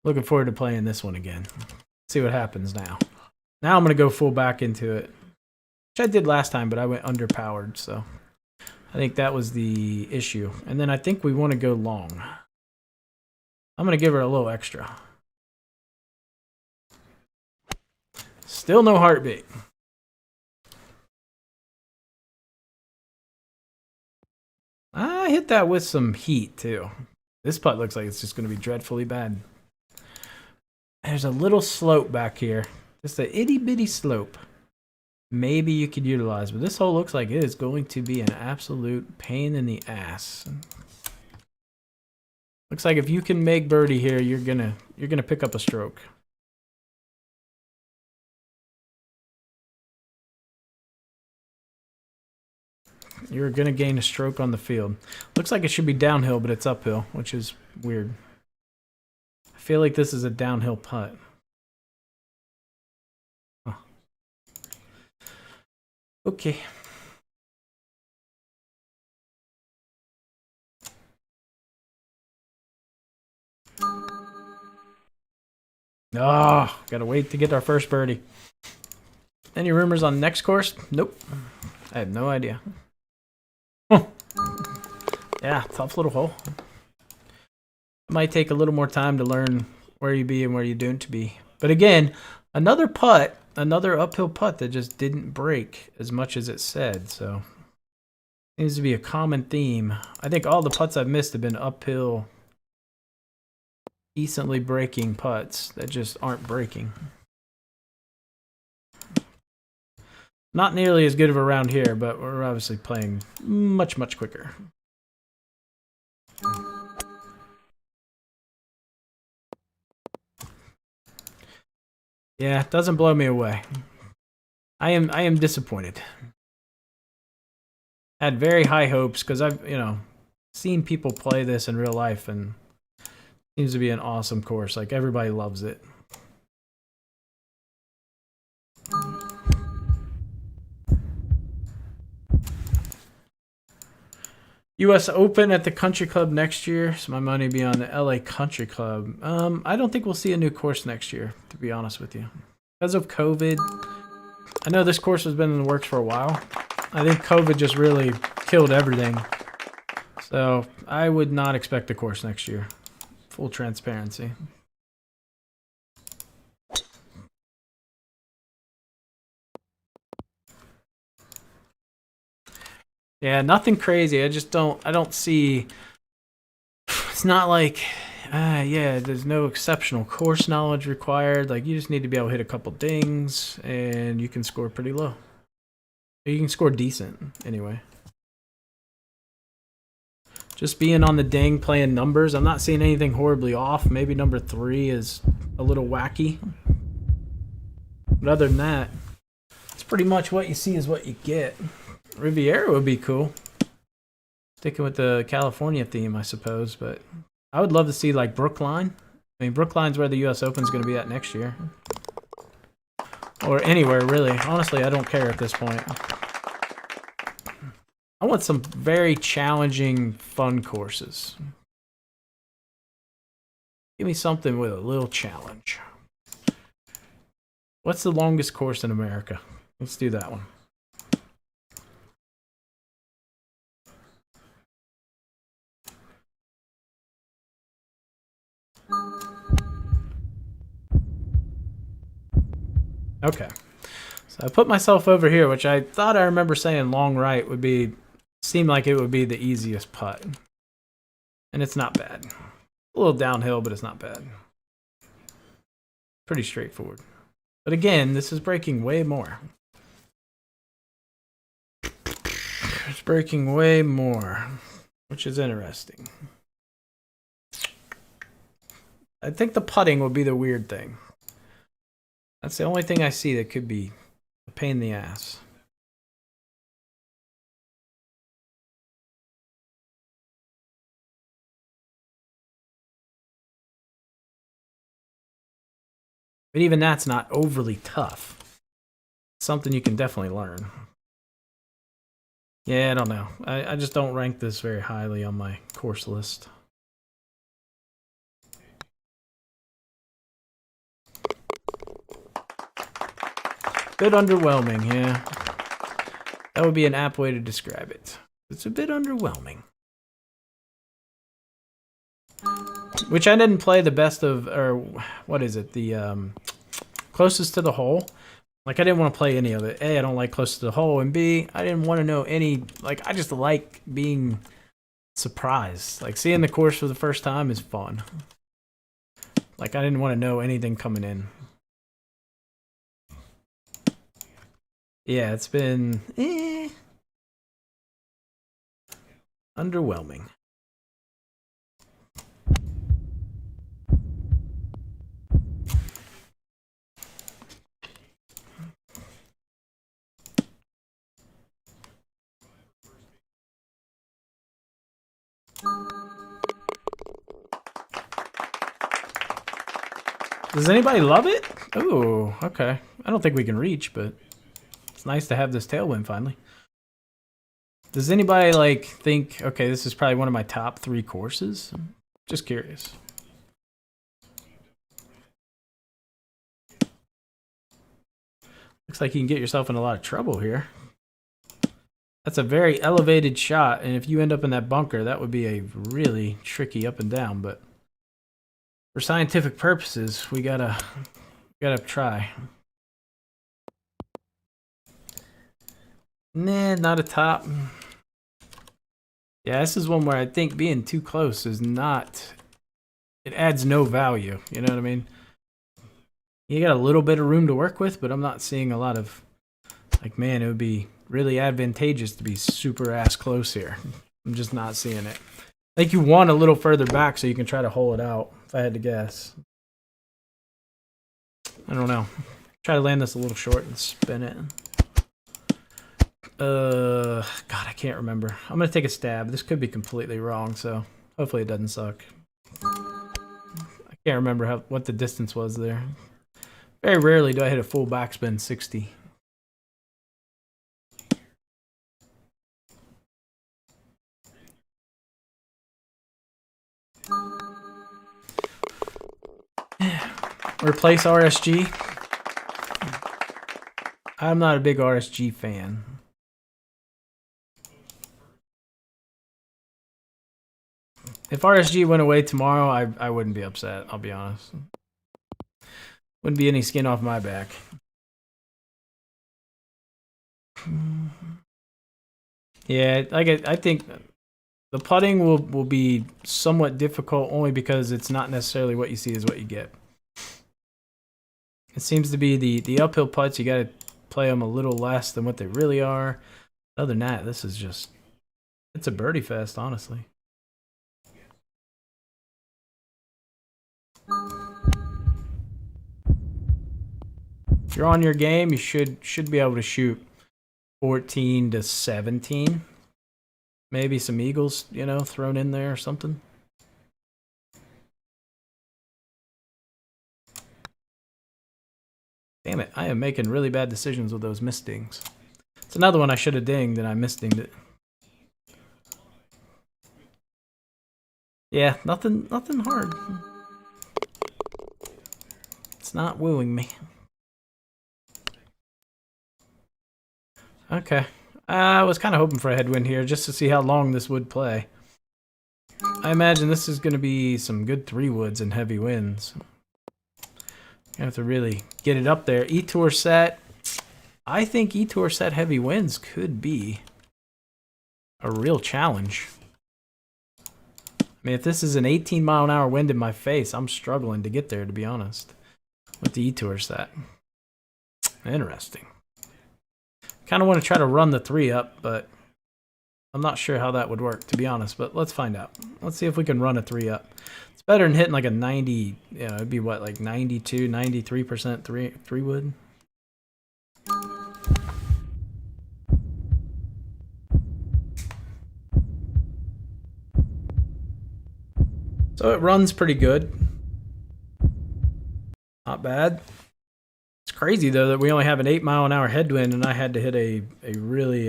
Looking forward to playing this one again. See what happens now. Now I'm going to go full back into it, which I did last time, but I went underpowered, so I think that was the issue. And then I think we want to go long. I'm going to give her a little extra. Still no heartbeat. I hit that with some heat, too. This putt looks like it's just going to be dreadfully bad. There's a little slope back here. Just an itty-bitty slope. Maybe you could utilize, but this hole looks like it is going to be an absolute pain in the ass. Looks like if you can make birdie here, you're gonna pick up a stroke. You're gonna gain a stroke on the field. Looks like it should be downhill, but it's uphill, which is weird. I feel like this is a downhill putt. Huh. Okay. Oh, gotta wait to get our first birdie. Any rumors on next course? Nope. I have no idea. Huh. Yeah, tough little hole. It might take a little more time to learn where you be and where you don't be. But again, another putt, another uphill putt that just didn't break as much as it said. So seems to be a common theme. I think all the putts I've missed have been uphill, decently breaking putts that just aren't breaking. Not nearly as good of a round here, but we're obviously playing much, much quicker. Yeah, it doesn't blow me away. I am disappointed. Had very high hopes because I've, seen people play this in real life and it seems to be an awesome course. Like everybody loves it. U.S. Open at the Country Club next year, so my money be on the LA Country Club. I don't think we'll see a new course next year, to be honest with you. Because of COVID, I know this course has been in the works for a while. I think COVID just really killed everything. So I would not expect a course next year. Full transparency. Yeah, nothing crazy. I don't see. It's not like, yeah, there's no exceptional course knowledge required. Like, you just need to be able to hit a couple dings and you can score pretty low. You can score decent, anyway. Just being on the ding, playing numbers. I'm not seeing anything horribly off. Maybe number 3 is a little wacky. But other than that, it's pretty much what you see is what you get. Riviera would be cool. Sticking with the California theme, I suppose, but I would love to see like Brookline. I mean, Brookline's where the U.S. Open's going to be at next year. Or anywhere, really. Honestly, I don't care at this point. I want some very challenging, fun courses. Give me something with a little challenge. What's the longest course in America? Let's do that one. Okay, so I put myself over here, which I thought I remember saying long right would be, seemed like it would be the easiest putt. And it's not bad. A little downhill, but it's not bad. Pretty straightforward. But again, this is breaking way more. It's breaking way more, which is interesting. I think the putting would be the weird thing. That's the only thing I see that could be a pain in the ass. But even that's not overly tough. It's something you can definitely learn. Yeah, I don't know. I just don't rank this very highly on my course list. Bit underwhelming, yeah. That would be an apt way to describe it. It's a bit underwhelming. Which I didn't play the best of, or what is it? The closest to the hole. Like, I didn't want to play any of it. A, I don't like close to the hole. And B, I didn't want to know any, like, I just like being surprised. Like, seeing the course for the first time is fun. Like, I didn't want to know anything coming in. Yeah, it's been underwhelming. Does anybody love it? Ooh, okay. I don't think we can reach, but it's nice to have this tailwind finally. Does anybody like think, okay, this is probably one of my top 3 courses? Just curious. Looks like you can get yourself in a lot of trouble here. That's a very elevated shot, and if you end up in that bunker, that would be a really tricky up and down, but for scientific purposes, we gotta try. Nah, not a top. Yeah, this is one where I think being too close is not... It adds no value, you know what I mean? You got a little bit of room to work with, but I'm not seeing a lot of... Like, man, it would be really advantageous to be super ass close here. I'm just not seeing it. I think you want a little further back so you can try to hole it out, if I had to guess. I don't know. Try to land this a little short and spin it. God, I can't remember. I'm gonna take a stab. This could be completely wrong, so hopefully it doesn't suck. I can't remember what the distance was there. Very rarely do I hit a full backspin 60. Replace RSG. I'm not a big RSG fan. If RSG went away tomorrow, I wouldn't be upset, I'll be honest. Wouldn't be any skin off my back. Yeah, I think the putting will be somewhat difficult only because it's not necessarily what you see is what you get. It seems to be the uphill putts, you got to play them a little less than what they really are. Other than that, this is just... It's a birdie fest, honestly. If you're on your game, you should be able to shoot 14 to 17. Maybe some eagles, you know, thrown in there or something. Damn it, I am making really bad decisions with those missed dings. It's another one I should have dinged and I missed-dinged it. Yeah, nothing hard. It's not wooing me. Okay. I was kind of hoping for a headwind here just to see how long this would play. I imagine this is going to be some good 3-woods and heavy winds. You have to really get it up there. E-Tour set. I think E-Tour set heavy winds could be a real challenge. I mean, if this is an 18-mile-an-hour wind in my face, I'm struggling to get there, to be honest, with the E-Tour set. Interesting. Kind of want to try to run the 3 up, but I'm not sure how that would work, to be honest, but let's find out. Let's see if we can run a 3 up. It's better than hitting like a 90, you know, it'd be what, like 92, 93% 3 wood? So it runs pretty good. Not bad. It's crazy though that we only have an 8-mile-an-hour headwind and I had to hit a really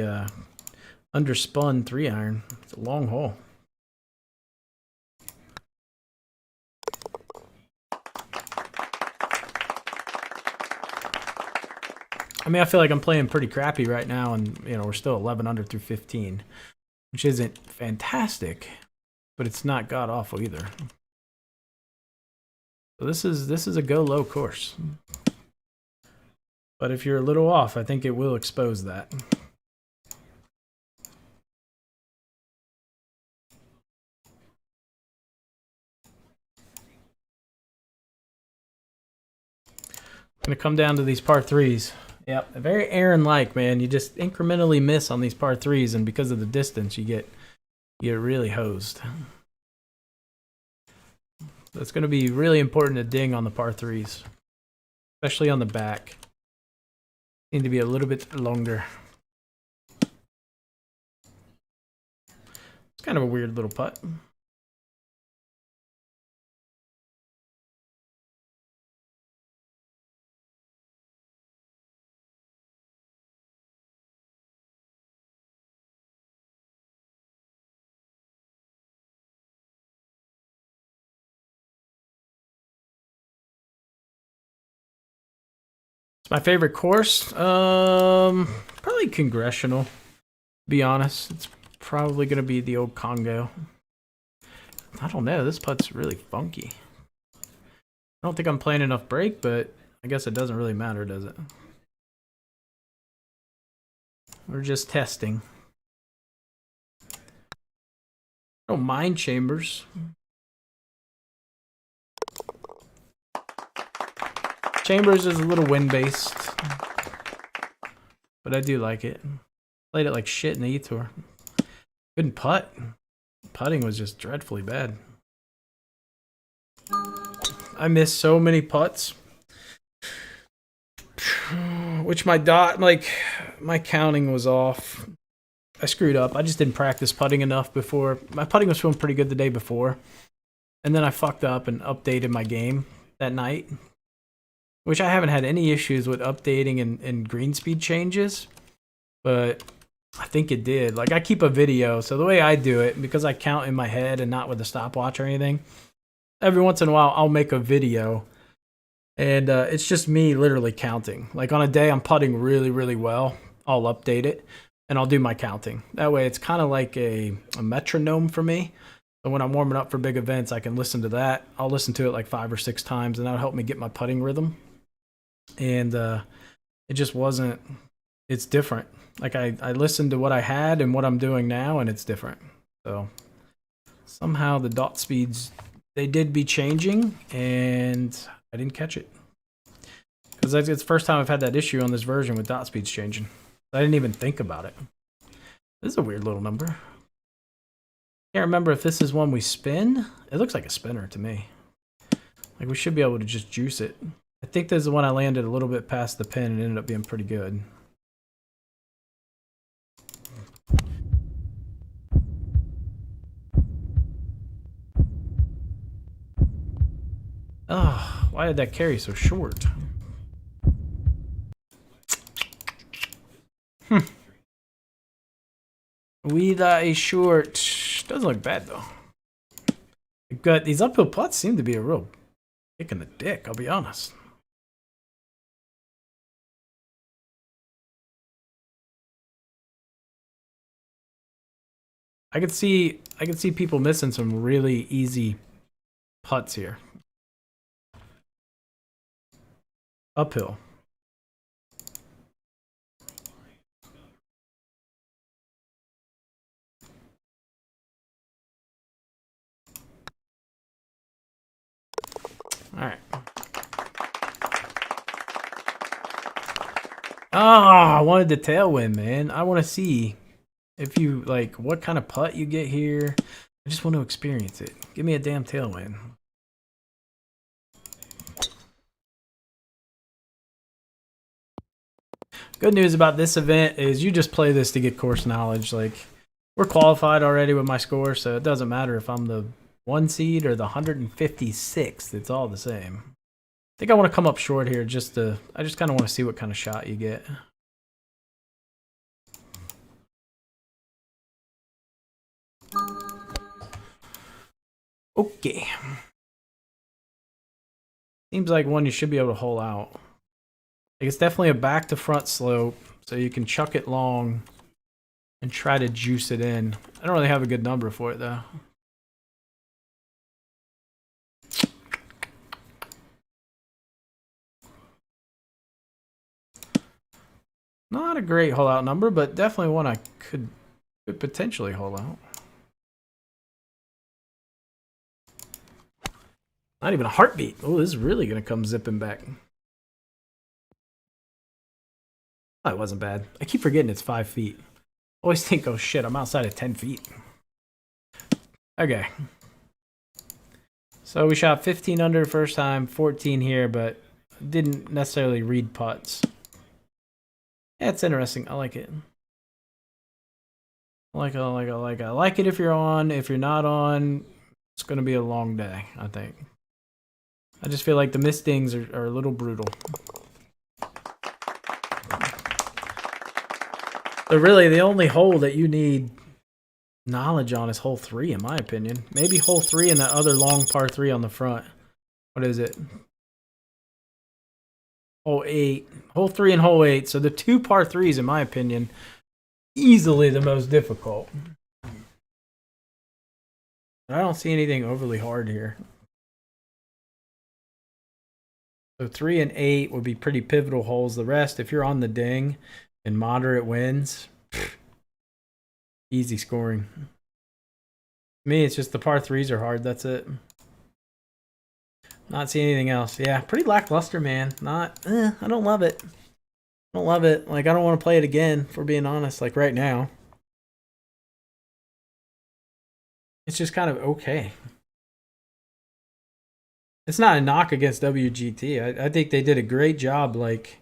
underspun 3-iron. It's a long hole. I mean, I feel like I'm playing pretty crappy right now, and you know we're still 11 under through 15, which isn't fantastic, but it's not god awful either. So this is a go low course. But if you're a little off, I think it will expose that. I'm gonna come down to these par 3s. Yep, very Aaron-like, man. You just incrementally miss on these par 3s, and because of the distance, you get really hosed. So it's going to be really important to ding on the par 3s, especially on the back. Need to be a little bit longer. It's kind of a weird little putt. My favorite course? Probably Congressional. To be honest, it's probably gonna be the old Congo. I don't know. This putt's really funky. I don't think I'm playing enough break, but I guess it doesn't really matter, does it? We're just testing. I don't mind chambers. Chambers is a little wind-based, but I do like it. Played it like shit in the E-Tour. Couldn't putt. Putting was just dreadfully bad. I missed so many putts. Which my counting was off. I screwed up. I just didn't practice putting enough before. My putting was feeling pretty good the day before. And then I fucked up and updated my game that night. Which I haven't had any issues with updating and green speed changes. But I think it did. Like, I keep a video. So the way I do it, because I count in my head and not with a stopwatch or anything, every once in a while I'll make a video. And it's just me literally counting. Like, on a day I'm putting really, really well, I'll update it. And I'll do my counting. That way it's kind of like a metronome for me. So when I'm warming up for big events, I can listen to that. I'll listen to it like 5 or 6 times, and that'll help me get my putting rhythm. And it just wasn't, it's different. Like, I listened to what I had and what I'm doing now, and it's different. So somehow the dot speeds, they did be changing, and I didn't catch it. Because it's the first time I've had that issue on this version with dot speeds changing. I didn't even think about it. This is a weird little number. Can't remember if this is one we spin. It looks like a spinner to me. Like, we should be able to just juice it. I think this is the one I landed a little bit past the pin and ended up being pretty good. Oh, why did that carry so short? We a short. Doesn't look bad though. Good. These uphill putts seem to be a real kick in the dick, I'll be honest. I could see people missing some really easy putts here. Uphill. All right. Ah, I wanted the tailwind, man. I want to see if you, like, what kind of putt you get here. I just want to experience it. Give me a damn tailwind. Good news about this event is you just play this to get course knowledge. Like, we're qualified already with my score, so it doesn't matter if I'm the 1 seed or the 156th. It's all the same. I think I want to come up short here I just kind of want to see what kind of shot you get. Okay. Seems like one you should be able to hole out. Like, it's definitely a back to front slope, so you can chuck it long and try to juice it in. I don't really have a good number for it though. Not a great hole out number, but definitely one I could potentially hole out. Not even a heartbeat. Oh, this is really going to come zipping back. Oh, it wasn't bad. I keep forgetting it's 5 feet. Always think, oh shit, I'm outside of 10 feet. Okay. So we shot 15 under first time, 14 here, but didn't necessarily read putts. Yeah, it's interesting. I like it. I like it if you're on. If you're not on, it's going to be a long day, I think. I just feel like the mistings are a little brutal. But really, the only hole that you need knowledge on is hole 3, in my opinion. Maybe hole 3 and that other long par 3 on the front. What is it? Hole 8. Hole 3 and hole 8. So the two par 3s, in my opinion, easily the most difficult. I don't see anything overly hard here. So 3 and 8 would be pretty pivotal holes. The rest, if you're on the ding and moderate winds, easy scoring. To me, it's just the par 3s are hard. That's it. Not seeing anything else. Yeah, pretty lackluster, man. I don't love it. I don't love it. Like, I don't want to play it again, for being honest, like right now. It's just kind of okay. It's not a knock against WGT. I think they did a great job. Like,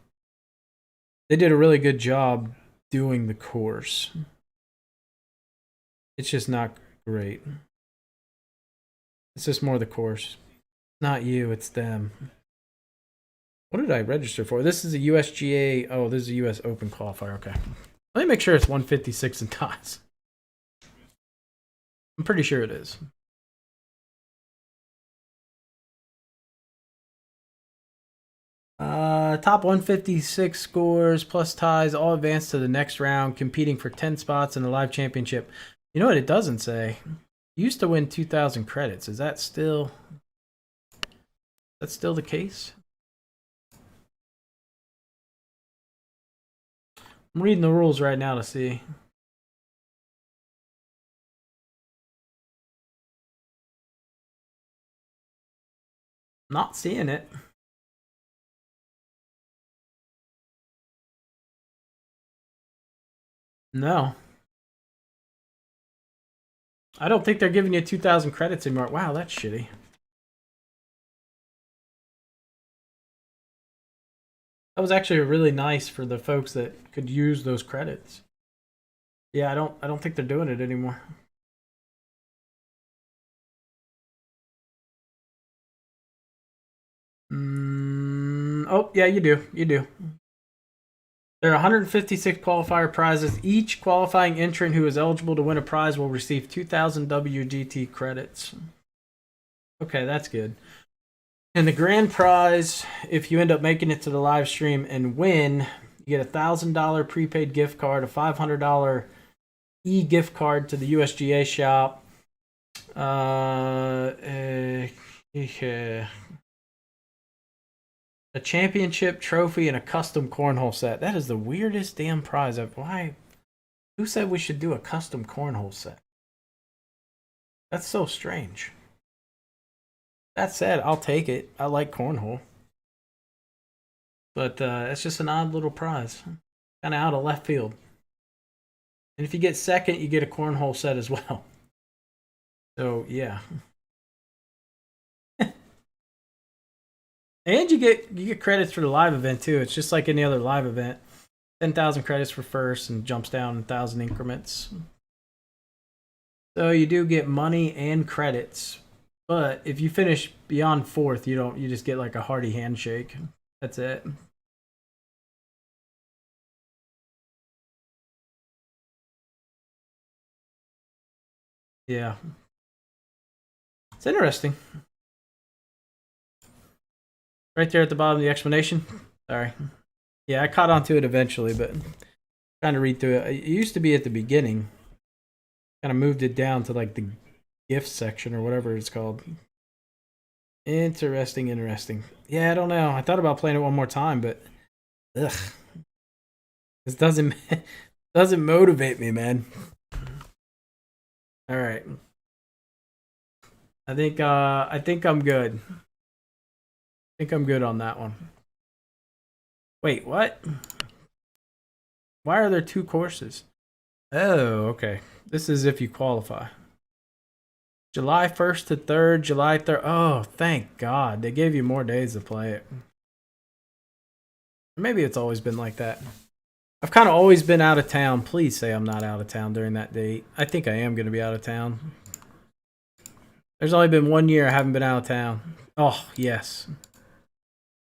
they did a really good job doing the course. It's just not great. It's just more the course. Not you, it's them. What did I register for? This is a USGA. Oh, this is a US Open qualifier. Okay. Let me make sure it's 156 and ties. I'm pretty sure it is. Top 156 scores plus ties all advance to the next round, competing for 10 spots in the live championship. You know what it doesn't say? You used to win 2,000 credits. Is that still... That's still the case? I'm reading the rules right now to see. Not seeing it. No. I don't think they're giving you 2,000 credits anymore. Wow, that's shitty. That was actually really nice for the folks that could use those credits. Yeah, I don't think they're doing it anymore. Oh, yeah, you do. You do. There are 156 qualifier prizes. Each qualifying entrant who is eligible to win a prize will receive 2,000 WGT credits. Okay, that's good. And the grand prize, if you end up making it to the live stream and win, you get a $1,000 prepaid gift card, a $500 e-gift card to the USGA shop. A championship trophy and a custom cornhole set. That is the weirdest damn prize. Why? Who said we should do a custom cornhole set? That's so strange. That said, I'll take it. I like cornhole. But it's just an odd little prize. Kind of out of left field. And if you get second, you get a cornhole set as well. So, yeah. And you get credits for the live event too. It's just like any other live event. 10,000 credits for first and jumps down in 1,000 increments. So you do get money and credits. But if you finish beyond fourth, you just get like a hearty handshake. That's it. Yeah. It's interesting. Right there at the bottom of the explanation. Sorry. Yeah, I caught on to it eventually, but trying to read through it. It used to be at the beginning. Kind of moved it down to like the gift section or whatever it's called. Interesting. Yeah, I don't know. I thought about playing it one more time, but ugh. This doesn't motivate me, man. All right. I think I'm good. I think I'm good on that one. Wait, what? Why are there two courses? Oh, okay. This is if you qualify. July 1st to 3rd, July 3rd. Oh, thank God. They gave you more days to play it. Maybe it's always been like that. I've kind of always been out of town. Please say I'm not out of town during that date. I think I am going to be out of town. There's only been 1 year I haven't been out of town. Oh, yes.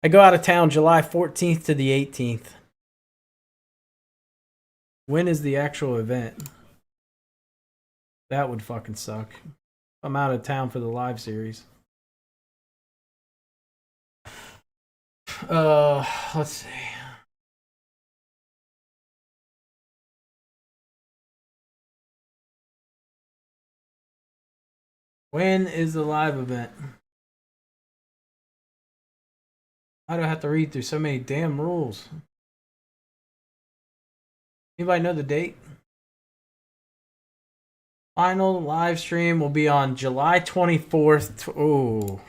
I go out of town July 14th to the 18th. When is the actual event? That would fucking suck. I'm out of town for the live series. Let's see. When is the live event? Why do I have to read through so many damn rules? Anybody know the date? Final live stream will be on July 24th. Oh,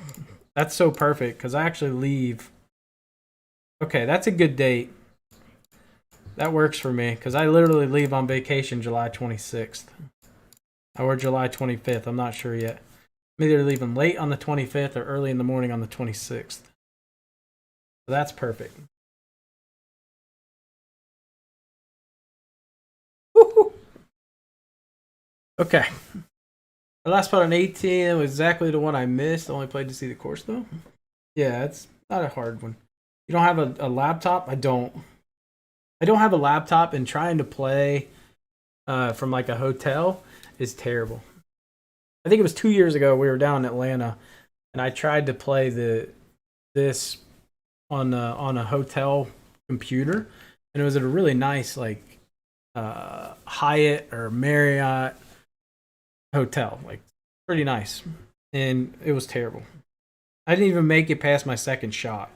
that's so perfect because I actually leave. Okay, that's a good date. That works for me because I literally leave on vacation July 26th. Or July 25th. I'm not sure yet. I'm either leaving late on the 25th or early in the morning on the 26th. So that's perfect. Woo-hoo. Okay. The last part on 18 was exactly the one I missed. I only played to see the course though. Yeah, it's not a hard one. You don't have a laptop? I don't have a laptop, and trying to play from like a hotel is terrible. I think it was 2 years ago we were down in Atlanta, and I tried to play this on a hotel computer, and it was at a really nice like Hyatt or Marriott hotel, like pretty nice, and it was terrible. I didn't even make it past my second shot.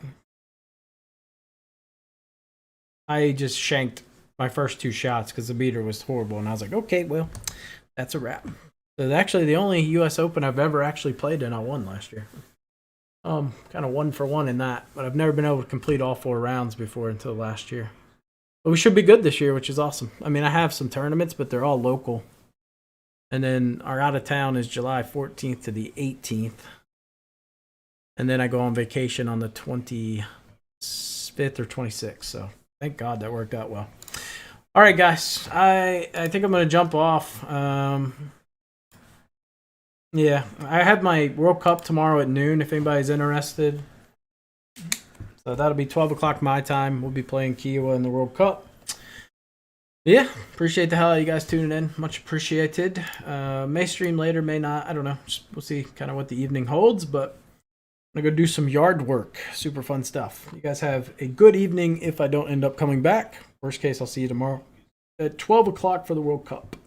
I just shanked my first 2 shots because the beater was horrible, and I was like, okay, well, that's a wrap. So actually, the only U.S. Open I've ever actually played in, I won last year. Kind of 1 for 1 in that, but I've never been able to complete all 4 rounds before until last year. But we should be good this year, which is awesome. I mean, I have some tournaments, but they're all local. And then our out of town is July 14th to the 18th. And then I go on vacation on the 25th or 26th. So thank God that worked out well. All right, guys. I think I'm going to jump off. Yeah, I have my World Cup tomorrow at noon if anybody's interested. So that'll be 12 o'clock my time. We'll be playing Kiowa in the World Cup. Yeah, appreciate the hell out of you guys tuning in. Much appreciated. May stream later, may not. I don't know. We'll see kind of what the evening holds, but I'm going to go do some yard work. Super fun stuff. You guys have a good evening if I don't end up coming back. Worst case, I'll see you tomorrow at 12 o'clock for the World Cup.